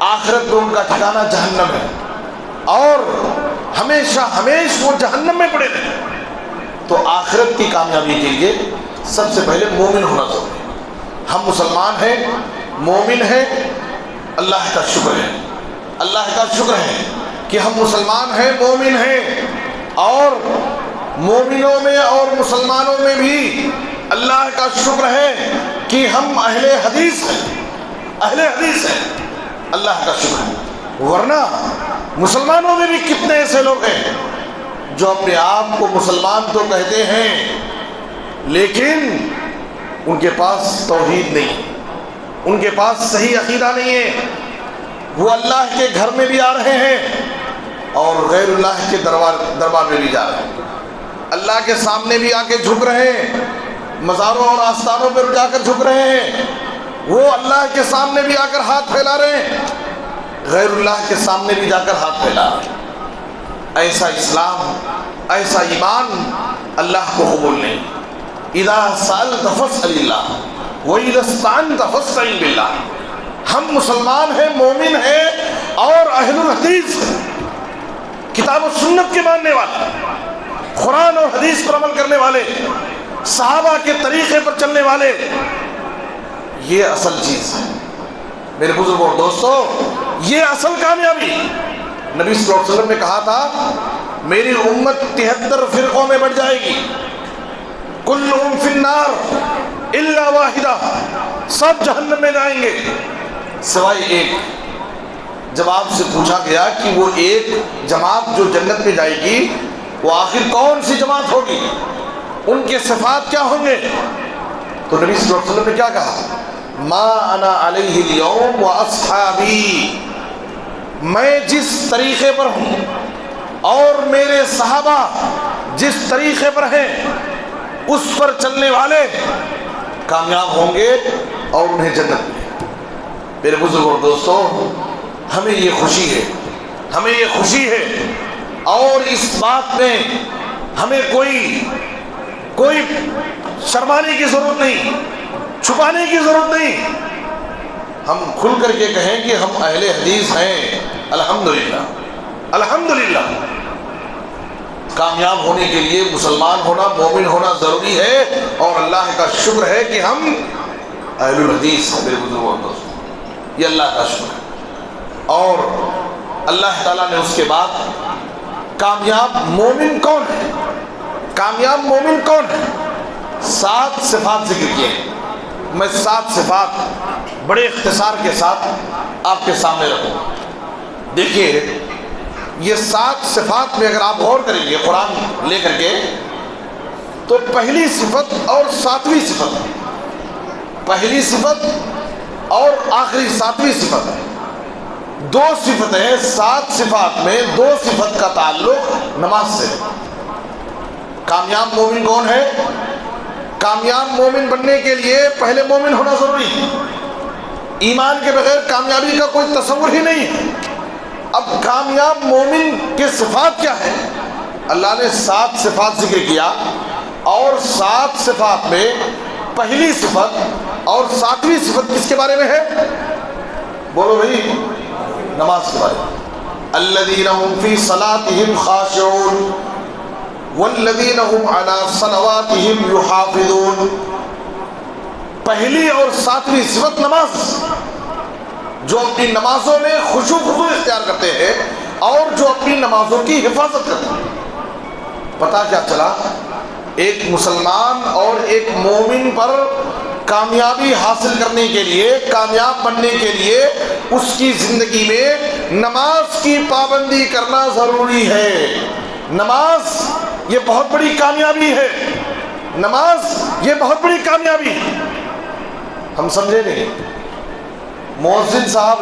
آخرت میں ان کا ٹھکانہ جہنم ہے۔ اور ہمیشہ ہمیشہ وہ جہنم میں پڑے رہے. تو آخرت کی کامیابی کے لیے سب سے پہلے مومن ہونا ضروری ہے. ہم مسلمان ہیں، مومن ہیں، اللہ کا شکر ہے، اللہ کا شکر ہے کہ ہم مسلمان ہیں، مومن ہیں. اور مومنوں میں اور مسلمانوں میں بھی اللہ کا شکر ہے کہ ہم اہل حدیث ہیں، اہل حدیث ہیں. اللہ کا شکر ہے. ورنہ مسلمانوں میں بھی کتنے ایسے لوگ ہیں جو اپنے آپ کو مسلمان تو کہتے ہیں لیکن ان کے پاس توحید نہیں، ان کے پاس صحیح عقیدہ نہیں ہے. وہ اللہ کے گھر میں بھی آ رہے ہیں اور غیر اللہ کے دربار میں بھی جا رہے ہیں. اللہ کے سامنے بھی آ کے جھک رہے ہیں، مزاروں اور آستانوں پر جا کر جھک رہے ہیں. وہ اللہ کے سامنے بھی آ کر ہاتھ پھیلا رہے ہیں، غیر اللہ کے سامنے بھی جا کر ہاتھ پھیلا رہے ہیں. ایسا اسلام، ایسا ایمان اللہ کو قبول نہیں. اذا سألت فاسأل اللہ وإذا استعنت فاستعن باللہ. ہم مسلمان ہیں، مومن ہیں اور اہل الحدیث ہیں، کتاب و سنت کے ماننے والے، قرآن اور حدیث پر عمل کرنے والے، صحابہ کے طریقے پر چلنے والے. یہ اصل چیز ہے میرے بزرگوں اور دوستو، یہ اصل کامیابی. نبی صلی اللہ علیہ وسلم نے کہا تھا میری امت 73 فرقوں میں بٹ جائے گی، کلہم فی النار الا واحدہ، سب جہنم میں جائیں گے سوائے ایک. جب آپ سے پوچھا گیا کہ وہ ایک جماعت جو جنت میں جائے گی وہ آخر کون سی جماعت ہوگی، ان کے صفات کیا ہوں گے، تو نبی صلی اللہ علیہ وسلم نے کیا کہا؟ ما انا علیہ اليوم واصحابی، میں جس طریقے پر ہوں اور میرے صحابہ جس طریقے پر ہیں اس پر چلنے والے کامیاب ہوں گے اور انہیں جنت ملے. میرے بزرگوں اور دوستو، ہمیں یہ خوشی ہے، ہمیں یہ خوشی ہے اور اس بات میں ہمیں کوئی شرمانے کی ضرورت نہیں، چھپانے کی ضرورت نہیں. ہم کھل کر کے کہیں کہ ہم اہل حدیث ہیں. الحمدللہ الحمدللہ. کامیاب ہونے کے لیے مسلمان ہونا، مومن ہونا ضروری ہے اور اللہ کا شکر ہے کہ ہم اہل الحدیث ہیں. میرے بزرگوں اور دوستوں، یہ اللہ کا شکر ہے. اور اللہ تعالیٰ نے اس کے بعد کامیاب مومن کون ہے، کامیاب مومن کون ہے، 7 صفات ذکر کیے ہیں. میں 7 صفات بڑے اختصار کے ساتھ آپ کے سامنے رکھوں. دیکھیے یہ 7 صفات میں اگر آپ غور کریں گے قرآن لے کر کے تو پہلی صفت اور 7ویں صفت، پہلی صفت اور آخری 7ویں صفت، 2 صفتیں 7 صفات میں 2 صفت کا تعلق نماز سے. کامیاب مومن کون ہے؟ کامیاب مومن بننے کے لیے پہلے مومن ہونا ضروری ہے. ایمان کے بغیر کامیابی کا کوئی تصور ہی نہیں ہے. اب کامیاب مومن کے صفات کیا ہے؟ اللہ نے 7 صفات ذکر کیا اور 7 صفات میں پہلی صفت اور 7ویں صفت کس کے بارے میں ہے؟ بولو بھائی، نماز کے بارے میں. الذین هم فی صلاتهم خاشعون والذین هم علی صلواتهم یحافظون. پہلی اور 7ویں صفت نماز، جو اپنی نمازوں میں خشوع خضوع اختیار کرتے ہیں اور جو اپنی نمازوں کی حفاظت کرتے ہیں. پتہ کیا چلا؟ ایک مسلمان اور ایک مومن پر کامیابی حاصل کرنے کے لیے، کامیاب بننے کے لیے اس کی زندگی میں نماز کی پابندی کرنا ضروری ہے. نماز یہ بہت بڑی کامیابی ہے، نماز یہ بہت بڑی کامیابی. ہم سمجھے نہیں؟ مؤذن صاحب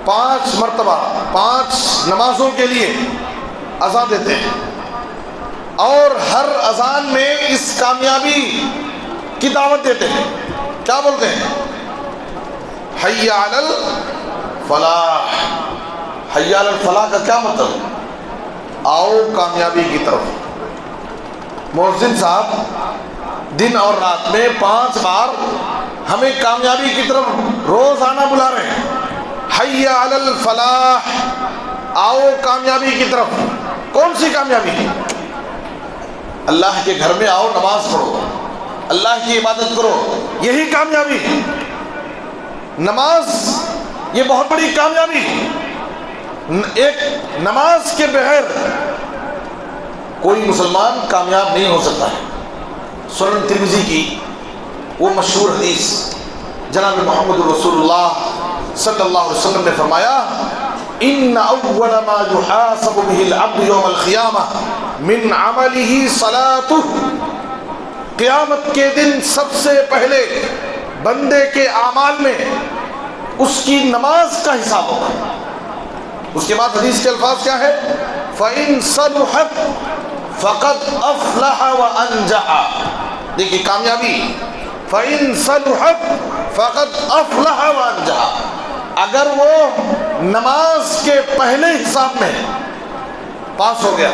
5 مرتبہ 5 نمازوں کے لیے اذان دیتے ہیں اور ہر اذان میں اس کامیابی کی دعوت دیتے ہیں. کیا بولتے ہیں؟ حی علی الفلاح. حی علی الفلاح کا کیا مطلب؟ آؤ کامیابی کی طرف. مؤذن صاحب دن اور رات میں 5 بار ہمیں کامیابی کی طرف روزانہ بلا رہے ہیں. حی علی الفلاح، آؤ کامیابی کی طرف. کون سی کامیابی؟ اللہ کے گھر میں آؤ، نماز پڑھو، اللہ کی عبادت کرو، یہی کامیابی. نماز یہ بہت بڑی کامیابی. ایک نماز کے بغیر کوئی مسلمان کامیاب نہیں ہو سکتا ہے. سنن ترمذی کی وہ مشہور حدیث، جناب محمد رسول اللہ صلی اللہ علیہ وسلم نے فرمایا ان اول ما يحاسب به العبد يوم القیامہ من عمله صلاته. قیامت کے دن سب سے پہلے بندے کے اعمال میں اس کی نماز کا حساب ہوگا. اس کے بعد حدیث کے الفاظ کیا ہے؟ فَإِن صَلُحَتْ فَقَدْ أَفْلَحَ وَأَنْجَحَ. دیکھیے کامیابی، فَإِن صَلُحَتْ فَقَدْ أَفْلَحَ وَأَنْجَحَ. اگر وہ نماز کے پہلے حساب میں پاس ہو گیا،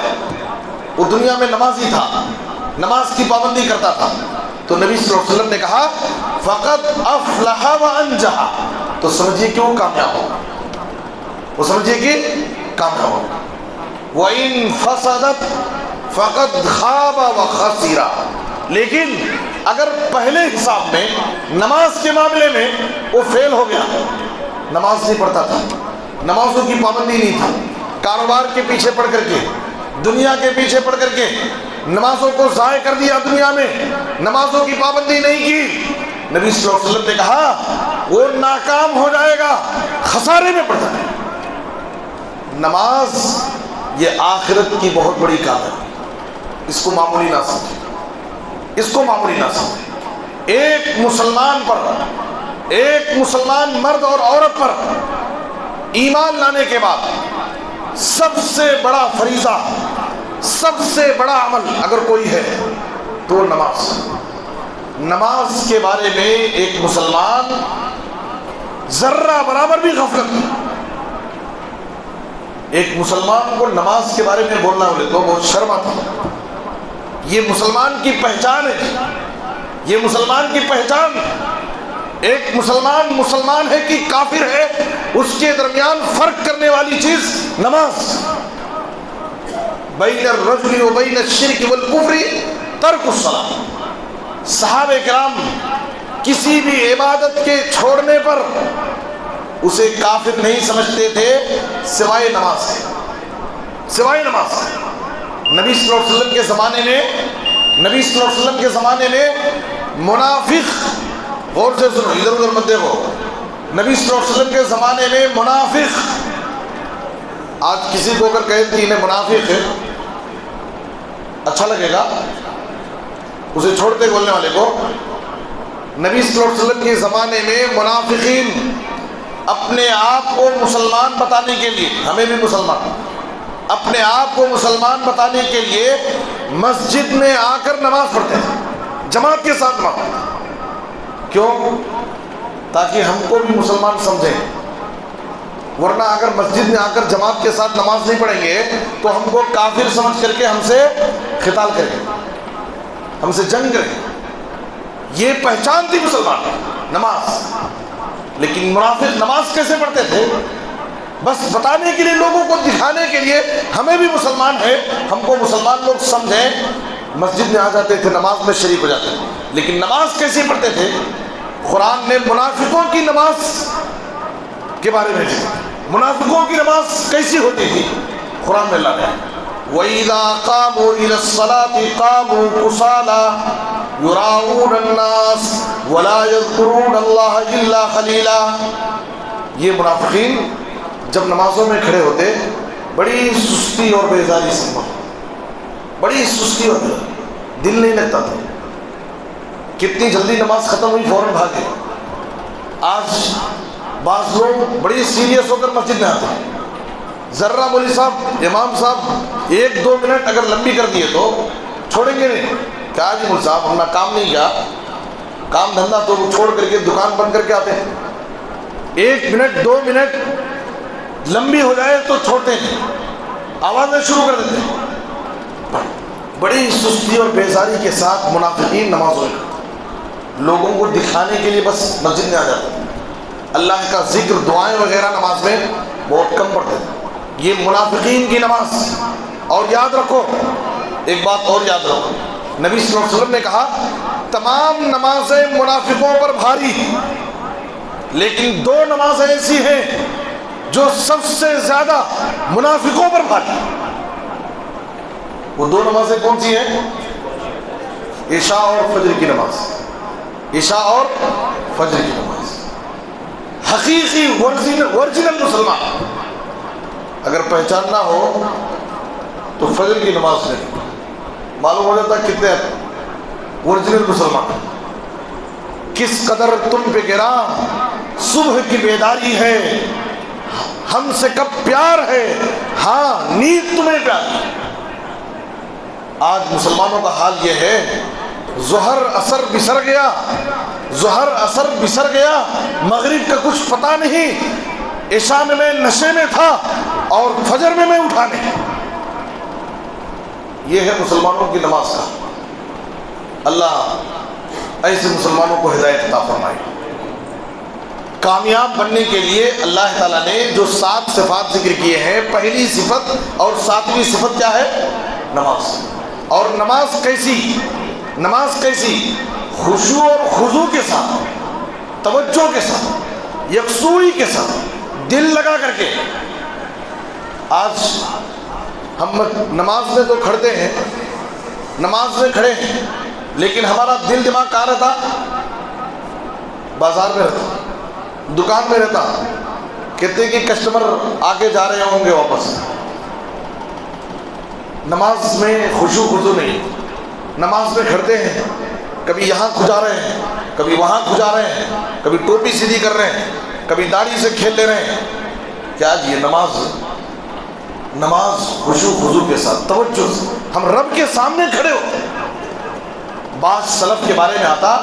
وہ دنیا میں نمازی تھا، نماز کی پابندی کرتا تھا، تو نبی صلی اللہ علیہ وسلم نے کہا فقط افلح وانجح، تو سمجھیے کہ وہ کامیاب ہوگا، وہ سمجھیے کہ کامیاب ہوگا. وَإِن فَسَدَتْ فَقَدْ خَابَ وَخَسِرَ. لیکن اگر پہلے حساب میں نماز کے معاملے میں وہ فیل ہو گیا، نماز نہیں پڑھتا تھا، نمازوں کی پابندی نہیں تھا، کاروبار کے پیچھے پڑ کر کے، دنیا کے پیچھے پڑ کر کے نمازوں کو ضائع کر دیا، دنیا میں نمازوں کی پابندی نہیں کی، نبی صلی اللہ علیہ وسلم نے کہا وہ ناکام ہو جائے گا، خسارے میں پڑ جائے گا. نماز یہ آخرت کی بہت بڑی کام ہے، اس کو معمولی نہ سمجھیں، اس کو معمولی نہ سمجھیں. ایک مسلمان پر، ایک مسلمان مرد اور عورت پر ایمان لانے کے بعد سب سے بڑا فریضہ، سب سے بڑا عمل اگر کوئی ہے تو نماز. نماز کے بارے میں ایک مسلمان ذرہ برابر بھی غفلت نہیں. ایک مسلمان کو نماز کے بارے میں بولنا بولے تو بہت شرم آتا ہے. یہ مسلمان کی پہچان ہے، یہ مسلمان کی پہچان. ایک مسلمان مسلمان ہے کہ کافر ہے، اس کے درمیان فرق کرنے والی چیز نماز. بین الرجل و بین الشرک والکفر ترک الصلاۃ. صحابہ کرام کسی بھی عبادت کے چھوڑنے پر اسے کافر نہیں سمجھتے تھے سوائے نماز کے، سوائے نماز. نبی صلی اللہ علیہ وسلم کے زمانے میں، نبی صلی اللہ علیہ وسلم کے زمانے میں منافق، غور سے سنو، ادھر ادھر مت دیکھو، نبی صلی اللہ علیہ وسلم کے زمانے میں منافق، آج کسی کو اگر کہے کہ انہیں منافق ہے اچھا لگے گا اسے چھوڑتے بولنے والے کو. نبی صلی اللہ علیہ وسلم کے زمانے میں منافقین اپنے آپ کو مسلمان بتانے کے لیے، ہمیں بھی مسلمان، اپنے آپ کو مسلمان بتانے کے لیے مسجد میں آ کر نماز پڑھتے ہیں، جماعت کے ساتھ نماز. کیوں؟ تاکہ ہم کو بھی مسلمان سمجھیں. ورنہ اگر مسجد میں آ کر جماعت کے ساتھ نماز نہیں پڑھیں گے تو ہم کو کافر سمجھ کر کے ہم سے قتال کریں گے، ہم سے جنگ کریں گے. یہ پہچان تھی مسلمان نماز. لیکن منافق نماز کیسے پڑھتے تھے؟ بس بتانے کے لیے، لوگوں کو دکھانے کے لیے ہمیں بھی مسلمان ہے، ہم کو مسلمان لوگ سمجھیں، مسجد میں آ جاتے تھے، نماز میں شریک ہو جاتے تھے. لیکن نماز کیسے پڑھتے تھے؟ قرآن نے منافقوں کی نماز کے بارے میں، منافقوں کی نماز کیسی ہوتی تھی قرآن میں اللہ نے، وَإِذَا قَامُوا إِلَى الصَّلَاةِ قَامُوا كُسَالَىٰ يُرَاءُونَ النَّاسَ وَلَا يَذْكُرُونَ اللَّهَ إِلَّا قَلِيلًا. یہ منافقین جب نمازوں میں کھڑے ہوتے بڑی سستی اور بیزاری سے، بڑی سستی اور دل نہیں لگتا تھا. کتنی جلدی نماز ختم ہوئی فوراً بھاگے. آج بعض لوگ بڑی سیریس ہو کر مسجد میں آتے ہیں، ذرہ مولوی صاحب، امام صاحب 1-2 منٹ اگر لمبی کر دیے تو چھوڑیں گے نہیں. کیا جی مولوی صاحب ہم نے کام نہیں کیا، کام دھندا تو وہ چھوڑ کر کے دکان بند کر کے آتے ہیں. 1 منٹ 2 منٹ لمبی ہو جائے تو چھوڑتے ہیں، آوازیں شروع کر دیتے ہیں. بڑی سستی اور بیزاری کے ساتھ منافقین نمازوں میں لوگوں کو دکھانے کے لیے بس مسجد میں آ جاتے ہیں. اللہ کا ذکر، دعائیں وغیرہ نماز میں بہت کم پڑھتے ہیں. یہ منافقین کی نماز. اور یاد رکھو ایک بات اور یاد رکھو، نبی صلی اللہ علیہ وسلم نے کہا تمام نمازیں منافقوں پر بھاری، لیکن دو نمازیں ایسی ہیں جو سب سے زیادہ منافقوں پر بھاری. وہ دو نمازیں کون سی ہیں؟ عشاء اور فجر کی نماز. عشاء اور فجر کی نماز. حقیقی ورجنل مسلمان اگر پہچاننا ہو تو فجر کی نماز نہیں معلوم ہو جاتا کتنے ورجنل مسلمان. کس قدر تم پہ گرا صبح کی بیداری ہے، ہم سے کب پیار ہے، ہاں نیند تمہیں پیار ہے. آج مسلمانوں کا حال یہ ہے ظہر اثر بسر گیا، ظہر اثر بسر گیا، مغرب کا کچھ پتہ نہیں، عشاء میں نشے میں تھا اور فجر میں اٹھا نہیں. یہ ہے مسلمانوں کی نماز کا. اللہ ایسے مسلمانوں کو ہدایت عطا فرمائے. کامیاب بننے کے لیے اللہ تعالیٰ نے جو 7 صفات ذکر کیے ہیں، پہلی صفت اور 7ویں صفت کیا ہے؟ نماز. اور نماز کیسی؟ نماز کیسی؟ خشوع اور خضوع کے ساتھ، توجہ کے ساتھ، یکسوئی کے ساتھ، دل لگا کر کے. آج ہم نماز میں تو کھڑتے ہیں، نماز میں کھڑے ہیں، لیکن ہمارا دل دماغ کہاں رہتا؟ بازار میں رہتا، دکان میں رہتا. کہتے کہ کسٹمر آگے جا رہے ہوں گے واپس. نماز میں خشوع خضوع نہیں. نماز میں کھڑتے ہیں، کبھی یہاں کھجا رہے ہیں، کبھی وہاں کھجا رہے ہیں، کبھی ٹوپی سیدھی کر رہے ہیں، کبھی داڑھی سے کھیل لے رہے ہیں. کیا یہ نماز خشوع خضوع کے ساتھ، توجہ سے ہم رب کے سامنے کھڑے ہوتے ہیں. بعض سلف کے بارے میں آتا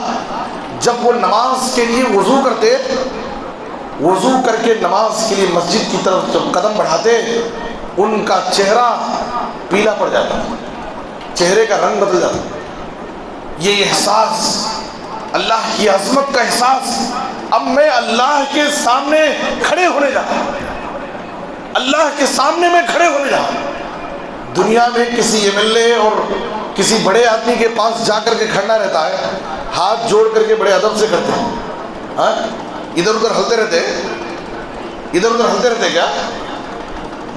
جب وہ نماز کے لیے وضو کرتے، وضو کر کے نماز کے لیے مسجد کی طرف جب قدم بڑھاتے ان کا چہرہ پیلا پڑ جاتا، چہرے کا رنگ بدل جاتا. یہ احساس، اللہ کی عظمت کا احساس، اب میں اللہ کے سامنے کھڑے ہونے جا رہا ہوں، اللہ کے سامنے میں کھڑے ہونے جا رہا ہوں. دنیا میں کسی MLA اور کسی بڑے آدمی کے پاس جا کر کے کھڑنا رہتا ہے، ہاتھ جوڑ کر کے بڑے ادب سے کرتے ہیں. ہاں ادھر ادھر ہلتے رہتے، ادھر ادھر ہلتے رہتے. کیا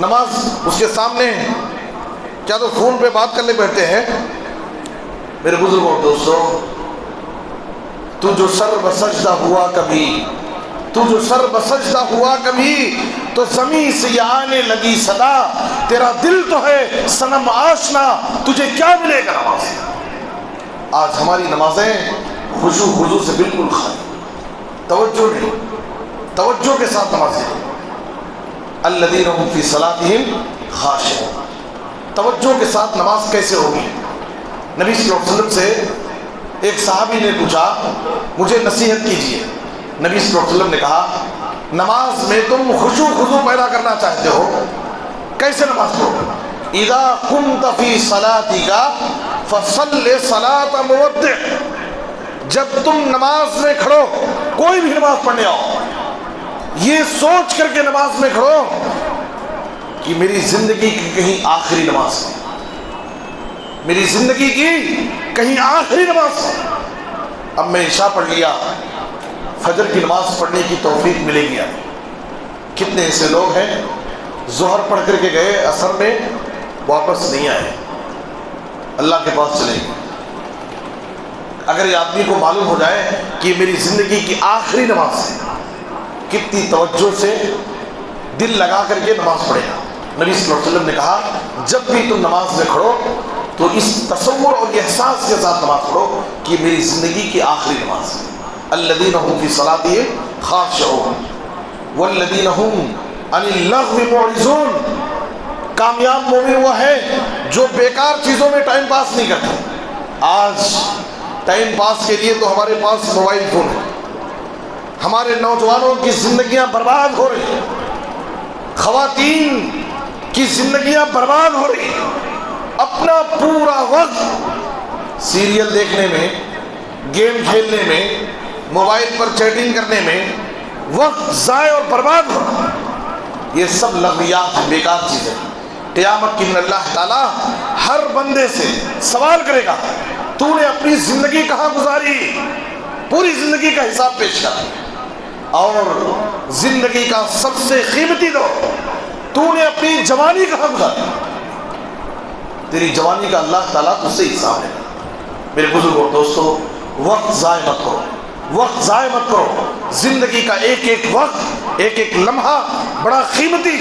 نماز اس کے سامنے ہے، کیا تو فون پہ بات کرنے بیٹھتے ہیں. میرے بزرگوں اور دوستوں، تو جو سر بسجدہ ہوا کبھی، تو جو سر بسجدہ ہوا کبھی، تو زمین سے یہ آنے لگی صدا، تیرا دل تو ہے صنم آشنا، تجھے کیا ملے گا نماز. آج ہماری نمازیں خشوع خضوع سے بالکل خالی، توجہ نہیں، توجہ کے ساتھ نمازیں. الذین هم فی صلاتہم خاشعون. توجہ کے ساتھ نماز کیسے ہوگی؟ نبی صلی اللہ علیہ وسلم سے ایک صحابی نے پوچھا مجھے نصیحت کیجیے. نبی صلی اللہ علیہ وسلم نے کہا نماز میں تم خشوع خضوع پیدا کرنا چاہتے ہو، کیسے نماز پڑھو؟ اذا قمت فی صلاتک فصل صلاۃ مودع. جب تم نماز میں کھڑو، کوئی بھی نماز پڑھنے آؤ، یہ سوچ کر کے نماز میں کھڑو کہ میری زندگی کی کہیں آخری نماز ہے، میری زندگی کی کہیں آخری نماز ہے. اب میں عشاء پڑھ لیا، فجر کی نماز پڑھنے کی توفیق ملے گی. کتنے ایسے لوگ ہیں ظہر پڑھ کر کے گئے، عصر میں واپس نہیں آئے، اللہ کے پاس چلے گئے. اگر یہ آدمی کو معلوم ہو جائے کہ یہ میری زندگی کی آخری نماز ہے، کتنی توجہ سے دل لگا کر کے نماز پڑھے گا. نبی صلی اللہ علیہ وسلم نے کہا جب بھی تم نماز میں کھڑو تو اس تصور اور احساس کے ساتھ نماز پڑھو کہ میری زندگی کی آخری نماز ہے. الذین هم فی صلاتہم خاشعون والذین هم عن اللغو معرضون. کامیاب مومن وہ ہے جو بیکار چیزوں میں ٹائم پاس نہیں کرتا. آج ٹائم پاس کے لیے تو ہمارے پاس موبائل فون ہے، ہمارے نوجوانوں کی زندگیاں برباد ہو رہی ہیں، خواتین کی زندگیاں برباد ہو رہی ہیں. اپنا پورا وقت سیریل دیکھنے میں، گیم کھیلنے میں، موبائل پر چیٹنگ کرنے میں وقت ضائع اور برباد ہو رہا ہے. یہ سب لغویات ہیں، بیکار چیزیں۔ قیامت کے دن اللہ تعالیٰ ہر بندے سے سوال کرے گا، تو نے اپنی زندگی کہاں گزاری؟ پوری زندگی کا حساب پیش کر، اور زندگی کا سب سے قیمتی دور تو نے اپنی جوانی کہاں گزاری؟ تیری جوانی کا اللہ تعالیٰ تجھ سے حساب لے گا۔ میرے بزرگوں دوستو، وقت ضائع مت کرو، وقت ضائع مت کرو۔ زندگی کا ایک ایک وقت، ایک ایک لمحہ بڑا قیمتی،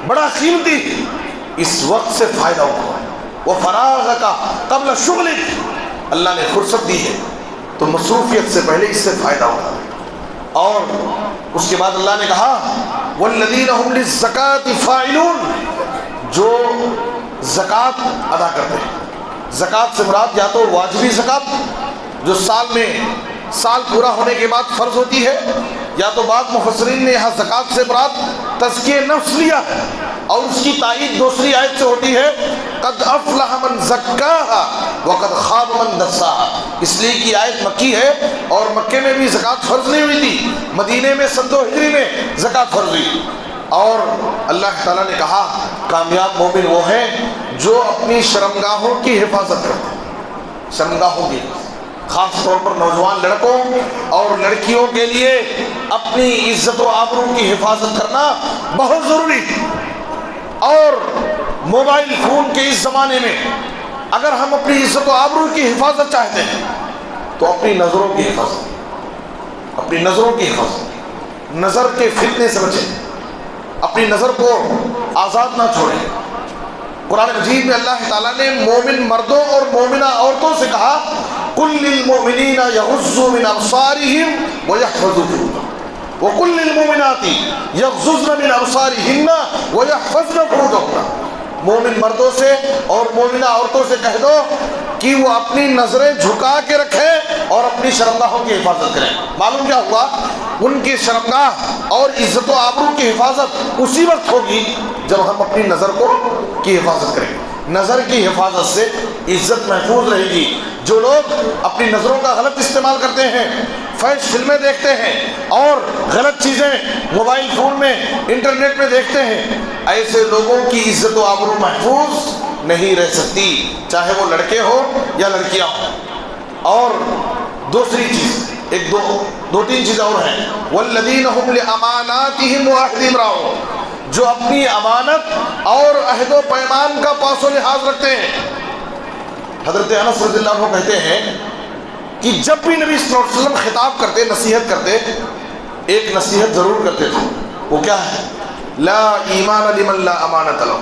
بڑا قیمتی۔ اس وقت سے فائدہ اٹھاؤ۔ وَفَرَاغَكَ قَبْلَ شُغْلِكَ، اللہ نے فرصت دی ہے تو مصروفیت سے پہلے اس سے فائدہ اٹھاؤ۔ اور اس کے بعد اللہ نے کہا وَالَّذِينَ هُمْ لِلزَّكَاةِ فَاعِلُونَ، جو زکوٰۃ ادا کرتے ہیں۔ زکوٰۃ سے مراد یا تو واجبی زکوٰۃ جو سال میں سال پورا ہونے کے بعد فرض ہوتی ہے، یا تو بعض مفسرین نے یہاں زکوٰۃ سے مراد تزکیہ نفس لیا ہے، اور اس کی تائید دوسری آیت سے ہوتی ہے قد افلح من زکاها وقد خاب من دساها، اس لیے کہ آیت مکی ہے اور مکے میں بھی زکوٰۃ فرض نہیں ہوئی تھی، مدینے میں سن 2 ہجری میں زکوٰۃ فرض ہوئی۔ اور اللہ تعالیٰ نے کہا کامیاب مومن وہ ہیں جو اپنی شرمگاہوں کی حفاظت کرتے ہیں۔ شرمگاہوں کی، خاص طور پر نوجوان لڑکوں اور لڑکیوں کے لیے اپنی عزت و آبرو کی حفاظت کرنا بہت ضروری ہے۔ اور موبائل فون کے اس زمانے میں اگر ہم اپنی عزت و آبرو کی حفاظت چاہتے ہیں تو اپنی نظروں کی حفاظت، اپنی نظروں کی حفاظت، نظر کے فتنے سے بچیں، اپنی نظر کو آزاد نہ چھوڑیں۔ قرآن مجید میں اللہ تعالیٰ نے مومن مردوں اور مومنہ عورتوں سے کہا قُلْ لِلْمُؤْمِنِينَ يَغُضُّوا مِنْ أَبْصَارِهِمْ وَيَحْفَظُوا فُرُوجَهُمْ وَقُلْ لِلْمُؤْمِنَاتِ يَغْضُضْنَ مِنْ أَبْصَارِهِنَّ وَيَحْفَظْنَ فُرُوجَهُنَّ، مومن مردوں سے اور مومنہ عورتوں سے کہہ دو کہ وہ اپنی نظریں جھکا کے رکھیں اور اپنی شرمگاہوں کی حفاظت کریں۔ معلوم کیا ہوا؟ ان کی شرمگاہ اور عزت و آبرو کی حفاظت اسی وقت ہوگی جب ہم اپنی نظر کی حفاظت کریں گے۔ نظر کی حفاظت سے عزت محفوظ رہے گی۔ جو لوگ اپنی نظروں کا غلط استعمال کرتے ہیں، فحش فلمیں دیکھتے ہیں اور غلط چیزیں موبائل فون میں انٹرنیٹ میں دیکھتے ہیں، ایسے لوگوں کی عزت و آبرو محفوظ نہیں رہ سکتی، چاہے وہ لڑکے ہوں یا لڑکیاں ہوں۔ اور دوسری چیز، دو تین چیزیں اور ہیں، والذین هم لاماناتهم وعہدہم راعون، جو اپنی امانت اور عہد و پیمان کا پاس و لحاظ رکھتے ہیں۔ حضرت انس رضی اللہ عنہ کہتے ہیں کہ جب بھی نبی صلی اللہ علیہ وسلم خطاب کرتے، نصیحت کرتے، ایک نصیحت ضرور کرتے تھے، وہ کیا ہے؟ لا ایمان لمن لا امانت له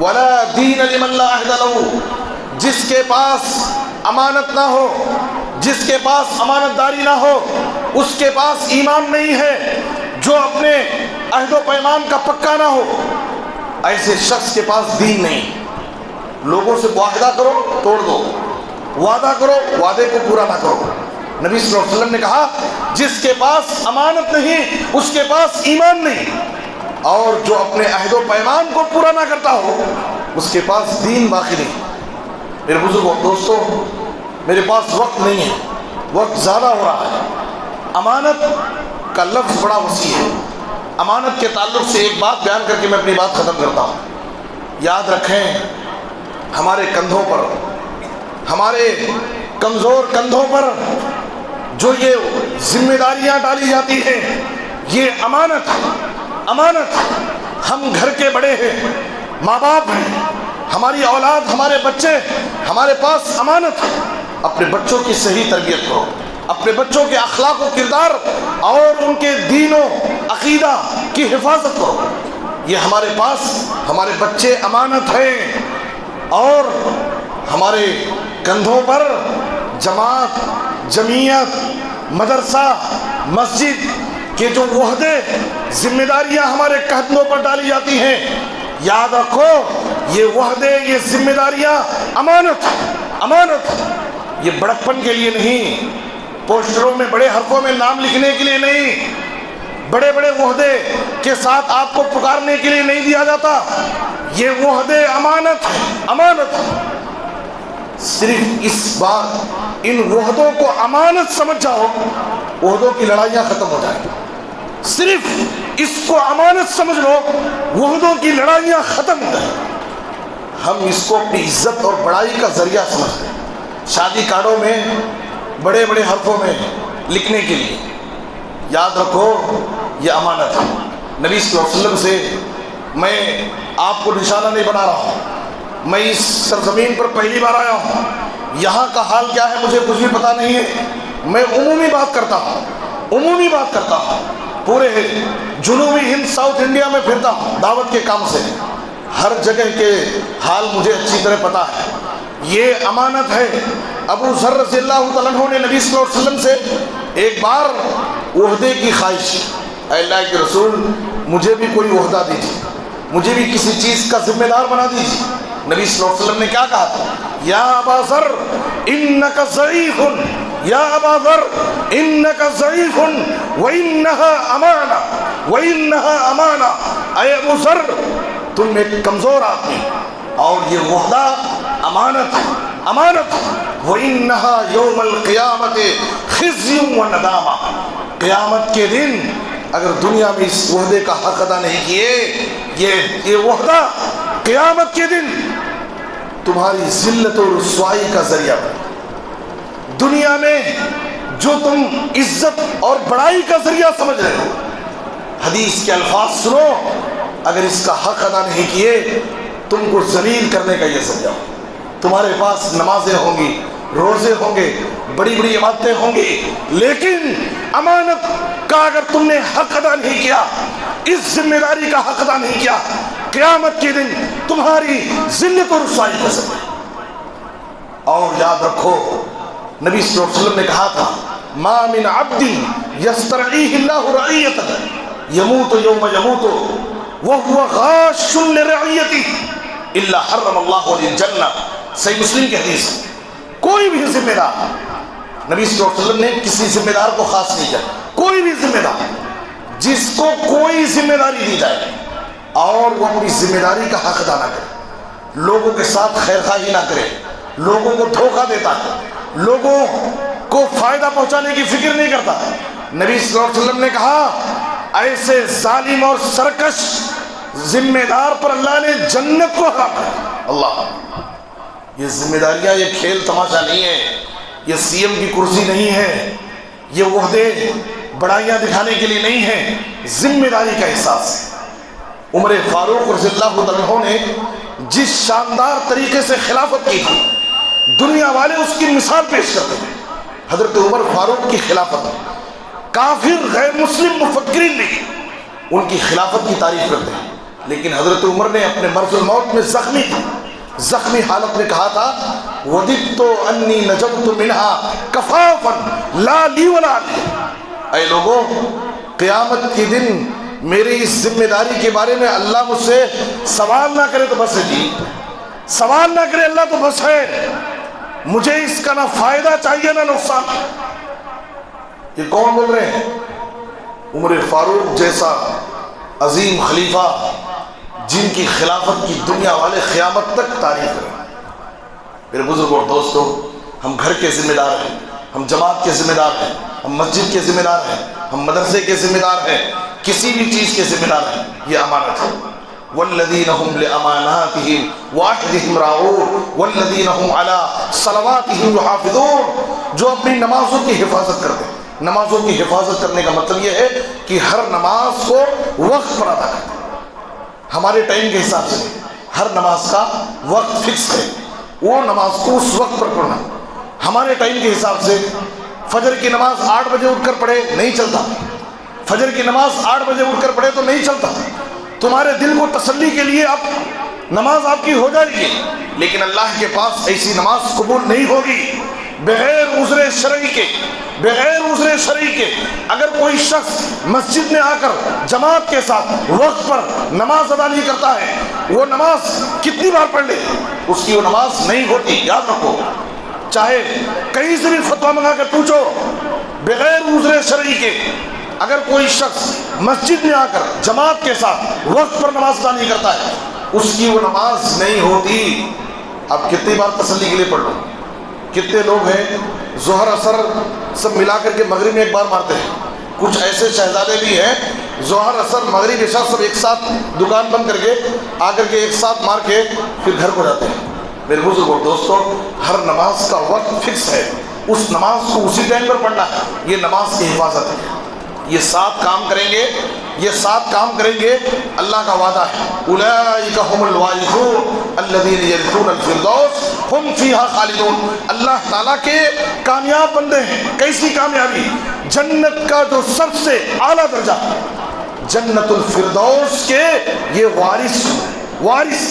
ولا دین لمن لا عہد له، جس کے پاس امانت نہ ہو، جس کے پاس امانت داری نہ ہو، اس کے پاس ایمان نہیں ہے۔ جو اپنے عہد و پیمان کا پکا نہ ہو، ایسے شخص کے پاس دین نہیں۔ لوگوں سے معاہدہ کرو، توڑ دو، وعدہ کرو، وعدے کو پورا نہ کرو۔ نبی صلی اللہ علیہ وسلم نے کہا جس کے پاس امانت نہیں اس کے پاس ایمان نہیں، اور جو اپنے عہد و پیمان کو پورا نہ کرتا ہو اس کے پاس دین باقی نہیں۔ میرے بزرگوں دوستوں، میرے پاس وقت نہیں ہے، وقت زیادہ ہو رہا ہے۔ امانت کا لفظ بڑا وسیع ہے۔ امانت کے تعلق سے ایک بات بیان کر کے میں اپنی بات ختم کرتا ہوں۔ یاد رکھیں، ہمارے کندھوں پر، ہمارے کمزور کندھوں پر جو یہ ذمہ داریاں ڈالی جاتی ہیں، یہ امانت۔ ہم گھر کے بڑے ہیں، ماں باپ ہیں، ہماری اولاد، ہمارے بچے، ہمارے پاس امانت۔ اپنے بچوں کی صحیح تربیت کرو، اپنے بچوں کے اخلاق و کردار اور ان کے دین و عقیدہ کی حفاظت کرو۔ یہ ہمارے پاس ہمارے بچے امانت ہیں، اور ہمارے کندھوں پر جماعت، جمعیت، مدرسہ، مسجد کے جو عہدے، ذمہ داریاں ہمارے کندھوں پر ڈالی جاتی ہیں، یاد رکھو یہ عہدے، یہ ذمہ داریاں امانت، یہ بڑکپن کے لیے نہیں، پوسٹروں میں بڑے حرفوں میں نام لکھنے کے لیے نہیں، بڑے بڑے عہدے کے ساتھ آپ کو پکارنے کے لیے نہیں دیا جاتا۔ یہ عہدے امانت۔ صرف اس بار ان عہدوں کو امانت سمجھ جاؤ، عہدوں کی لڑائیاں ختم ہو جائیں۔ صرف اس کو امانت سمجھ لو، وحدوں کی لڑائیاں ختم ہو گئی۔ ہم اس کو اپنی عزت اور بڑائی کا ذریعہ سمجھتے ہیں، شادی کارڈوں میں بڑے بڑے حرفوں میں لکھنے کے لیے۔ یاد رکھو یہ امانت ہے۔ نبی صلی اللہ علیہ وسلم سے میں آپ کو نشانہ نہیں بنا رہا ہوں، میں اس سرزمین پر پہلی بار آیا ہوں، یہاں کا حال کیا ہے مجھے کچھ بھی پتہ نہیں ہے، میں عمومی بات کرتا ہوں، پورے جنوبی ہند ساؤتھ انڈیا میں پھرتا ہوں دعوت کے کام سے، ہر جگہ کے حال مجھے اچھی طرح پتہ ہے۔ یہ امانت ہے۔ ابو ذر رضی اللہ تعالیٰ عنہ نے نبی صلی اللہ علیہ وسلم سے ایک بار عہدے کی خواہش، اے اللہ کے رسول مجھے بھی کوئی عہدہ دیجیے، مجھے بھی کسی چیز کا ذمہ دار بنا دیجیے۔ نبی صلی اللہ علیہ وسلم نے کیا کہا تھا؟ یا ابا ذر انک ضعیف، یا ابا ذر انک ضعیف وانہا امانہ، اے ابو ذر تم ایک کمزور آدمی اور یہ عہدہ امانت وَإِنَّهَا يَوْمَ الْقِيَامَةِ خِزْيٌ وَنَدَامَةٌ، قیامت کے دن اگر دنیا میں اس عہدے کا حق ادا نہیں کیے، یہ عہدہ قیامت کے دن تمہاری ذلت و رسوائی کا ذریعہ بنے۔ دنیا میں جو تم عزت اور بڑائی کا ذریعہ سمجھ رہے ہو، حدیث کے الفاظ سنو، اگر اس کا حق ادا نہیں کیے تم کو ذلیل کرنے کا یہ ذریعہ ہو۔ تمہارے پاس نمازیں ہوں گی، روزے ہوں گے، بڑی بڑی عبادتیں ہوں گی، لیکن امانت کا اگر تم نے حق ادا نہیں کیا، اس ذمہ داری کا حق ادا نہیں کیا، قیامت کے دن تمہاری ذلت و رسوائی کا ذریعہ۔ اور یاد رکھو نبی صلی اللہ علیہ وسلم نے کہا تھا ما من عبد یسترعیہ اللہ رعیۃ یموت یوم یموت وہو غاش لرعیتہ الا حرم اللہ علیہ الجنہ، صحیح مسلم کی حدیث۔ کوئی بھی ذمہ دار، نبی صلی اللہ علیہ وسلم نے کسی ذمہ دار کو خاص نہیں کیا، کوئی بھی ذمہ دار جس کو کوئی ذمہ داری دی جائے اور وہ اپنی ذمہ داری کا حق ادا نہ کرے، لوگوں کے ساتھ خیر خواہی نہ کرے، لوگوں کو دھوکہ دیتا ہے، لوگوں کو فائدہ پہنچانے کی فکر نہیں کرتا، نبی صلی اللہ علیہ وسلم نے کہا ایسے ظالم اور سرکش ذمہ دار پر اللہ نے جنت کو حرام کیا۔ اللہ، یہ ذمہ داریاں یہ کھیل تماشا نہیں ہے، یہ سی ایم کی کرسی نہیں ہے، یہ عہدے بڑائیاں دکھانے کے لیے نہیں ہے، ذمہ داری کا احساس۔ عمر فاروق رضی اللہ عنہ نے جس شاندار طریقے سے خلافت کی تھی، دنیا والے اس کی مثال پیش کرتے ہیں۔ حضرت عمر فاروق کی خلافت، کافر غیر مسلم مفکرین بھی ان کی خلافت کی تعریف کرتے ہیں، لیکن حضرت عمر نے اپنے مرض الموت میں زخمی حالت میں کہا تھا وَدِدْتُ أَنِّي نَجَوْتُ مِنْهَا كَفَافًا لَا لِي وَلَا عَلِيَّ، اے لوگوں قیامت کے دن میری اس ذمہ داری کے بارے میں اللہ مجھ سے سوال نہ کرے تو بس ہے، جی سوال نہ کرے اللہ تو بس ہے، مجھے اس کا نہ فائدہ چاہیے نہ نقصان۔ یہ کون بول رہے ہیں؟ عمر فاروق جیسا عظیم خلیفہ جن کی خلافت کی دنیا والے قیامت تک تعریف کریں۔ میرے بزرگوں اور دوستوں، ہم گھر کے ذمہ دار ہیں، ہم جماعت کے ذمہ دار ہیں، ہم مسجد کے ذمہ دار ہیں، ہم مدرسے کے ذمہ دار ہیں، کسی بھی چیز کے ذمہ دار ہیں، یہ امانت ہے۔ والذین هم لاماناتهم وعہدهم راعون والذین هم علی صلواتهم یحافظون، جو اپنی نمازوں کی حفاظت کرتے ہیں۔ نمازوں کی حفاظت کرنے کا مطلب یہ ہے کہ ہر نماز کو وقت پر ادا کرتے ہیں، ہمارے ٹائم کے حساب سے ہر نماز کا وقت فکس ہے، وہ نماز کو اس وقت پر پڑھنا۔ ہمارے ٹائم کے حساب سے فجر کی نماز 8 بجے اٹھ کر پڑھے نہیں چلتا، فجر کی نماز 8 بجے اٹھ کر پڑھے تو نہیں چلتا، تمہارے دل کو تسلی کے لیے اب نماز آپ کی ہو جائے گی، لیکن اللہ کے پاس ایسی نماز قبول نہیں ہوگی بغیر عذر شرعی کے۔ بغیر عذر شرعی کے اگر کوئی شخص مسجد میں آ کر جماعت کے ساتھ وقت پر نماز ادا نہیں کرتا ہے، وہ نماز کتنی بار پڑھ لے اس کی وہ نماز نہیں ہوتی۔ یاد رکھو، چاہے کہیں سے بھی فتویٰ منگا کر پوچھو، بغیر عذر شرعی کے اگر کوئی شخص مسجد میں آ کر جماعت کے ساتھ وقت پر نماز ادا نہیں کرتا ہے، اس کی وہ نماز نہیں ہوتی۔ اب کتنی بار تسلی کے لیے پڑھ لو، کتنے لوگ ہیں ظہر اثر سب ملا کر کے مغرب میں ایک بار مارتے ہیں، کچھ ایسے شہزادے بھی ہیں ظہر اثر مغرب عشاء سب ایک ساتھ دکان بند کر کے آ کر کے ایک ساتھ مار کے پھر گھر کو جاتے ہیں۔ میرے بزرگ اور دوستوں، ہر نماز کا وقت فکس ہے، اس نماز کو اسی ٹائم پر پڑھنا ہے، یہ نماز کی حفاظت ہے۔ یہ 7 کام کریں گے، یہ 7 کام کریں گے، اللہ کا وعدہ ہے اولئک هم الوارثون الذین یرثون الفردوس هم فیہا خالدون۔ اللہ تعالیٰ کے کامیاب بندے ہیں۔ کیسی کامیابی؟ جنت کا جو سب سے اعلیٰ درجہ جنت الفردوس کے یہ وارث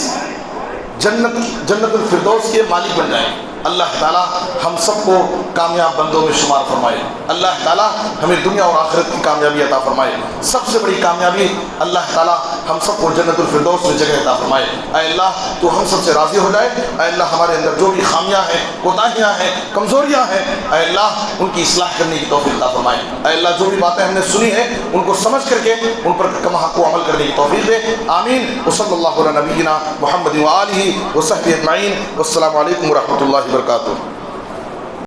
جنت الفردوس کے مالک بن جائیں۔ اللہ تعالیٰ ہم سب کو کامیاب بندوں میں شمار فرمائے۔ اللہ تعالیٰ ہمیں دنیا اور آخرت کی کامیابی عطا فرمائے۔ سب سے بڑی کامیابی اللہ تعالیٰ ہم سب کو جنت الفردوس میں جگہ عطا فرمائے۔ اے اللہ تو ہم سب سے راضی ہو جائے۔ اے اللہ ہمارے اندر جو بھی خامیاں ہیں، کوتاہیاں ہیں، کمزوریاں ہیں، اے اللہ ان کی اصلاح کرنے کی توفیق عطا فرمائے۔ اے اللہ جو بھی باتیں ہم نے سنی ہیں ان کو سمجھ کر کے ان پر کما حق کو عمل کرنے کی توفیق دے۔ آمین۔ وصلی اللہ علی نبینا محمد وآلہ وصحبہ اجمعین۔ والسلام علیکم ورحمۃ اللہ وبرکاتہ۔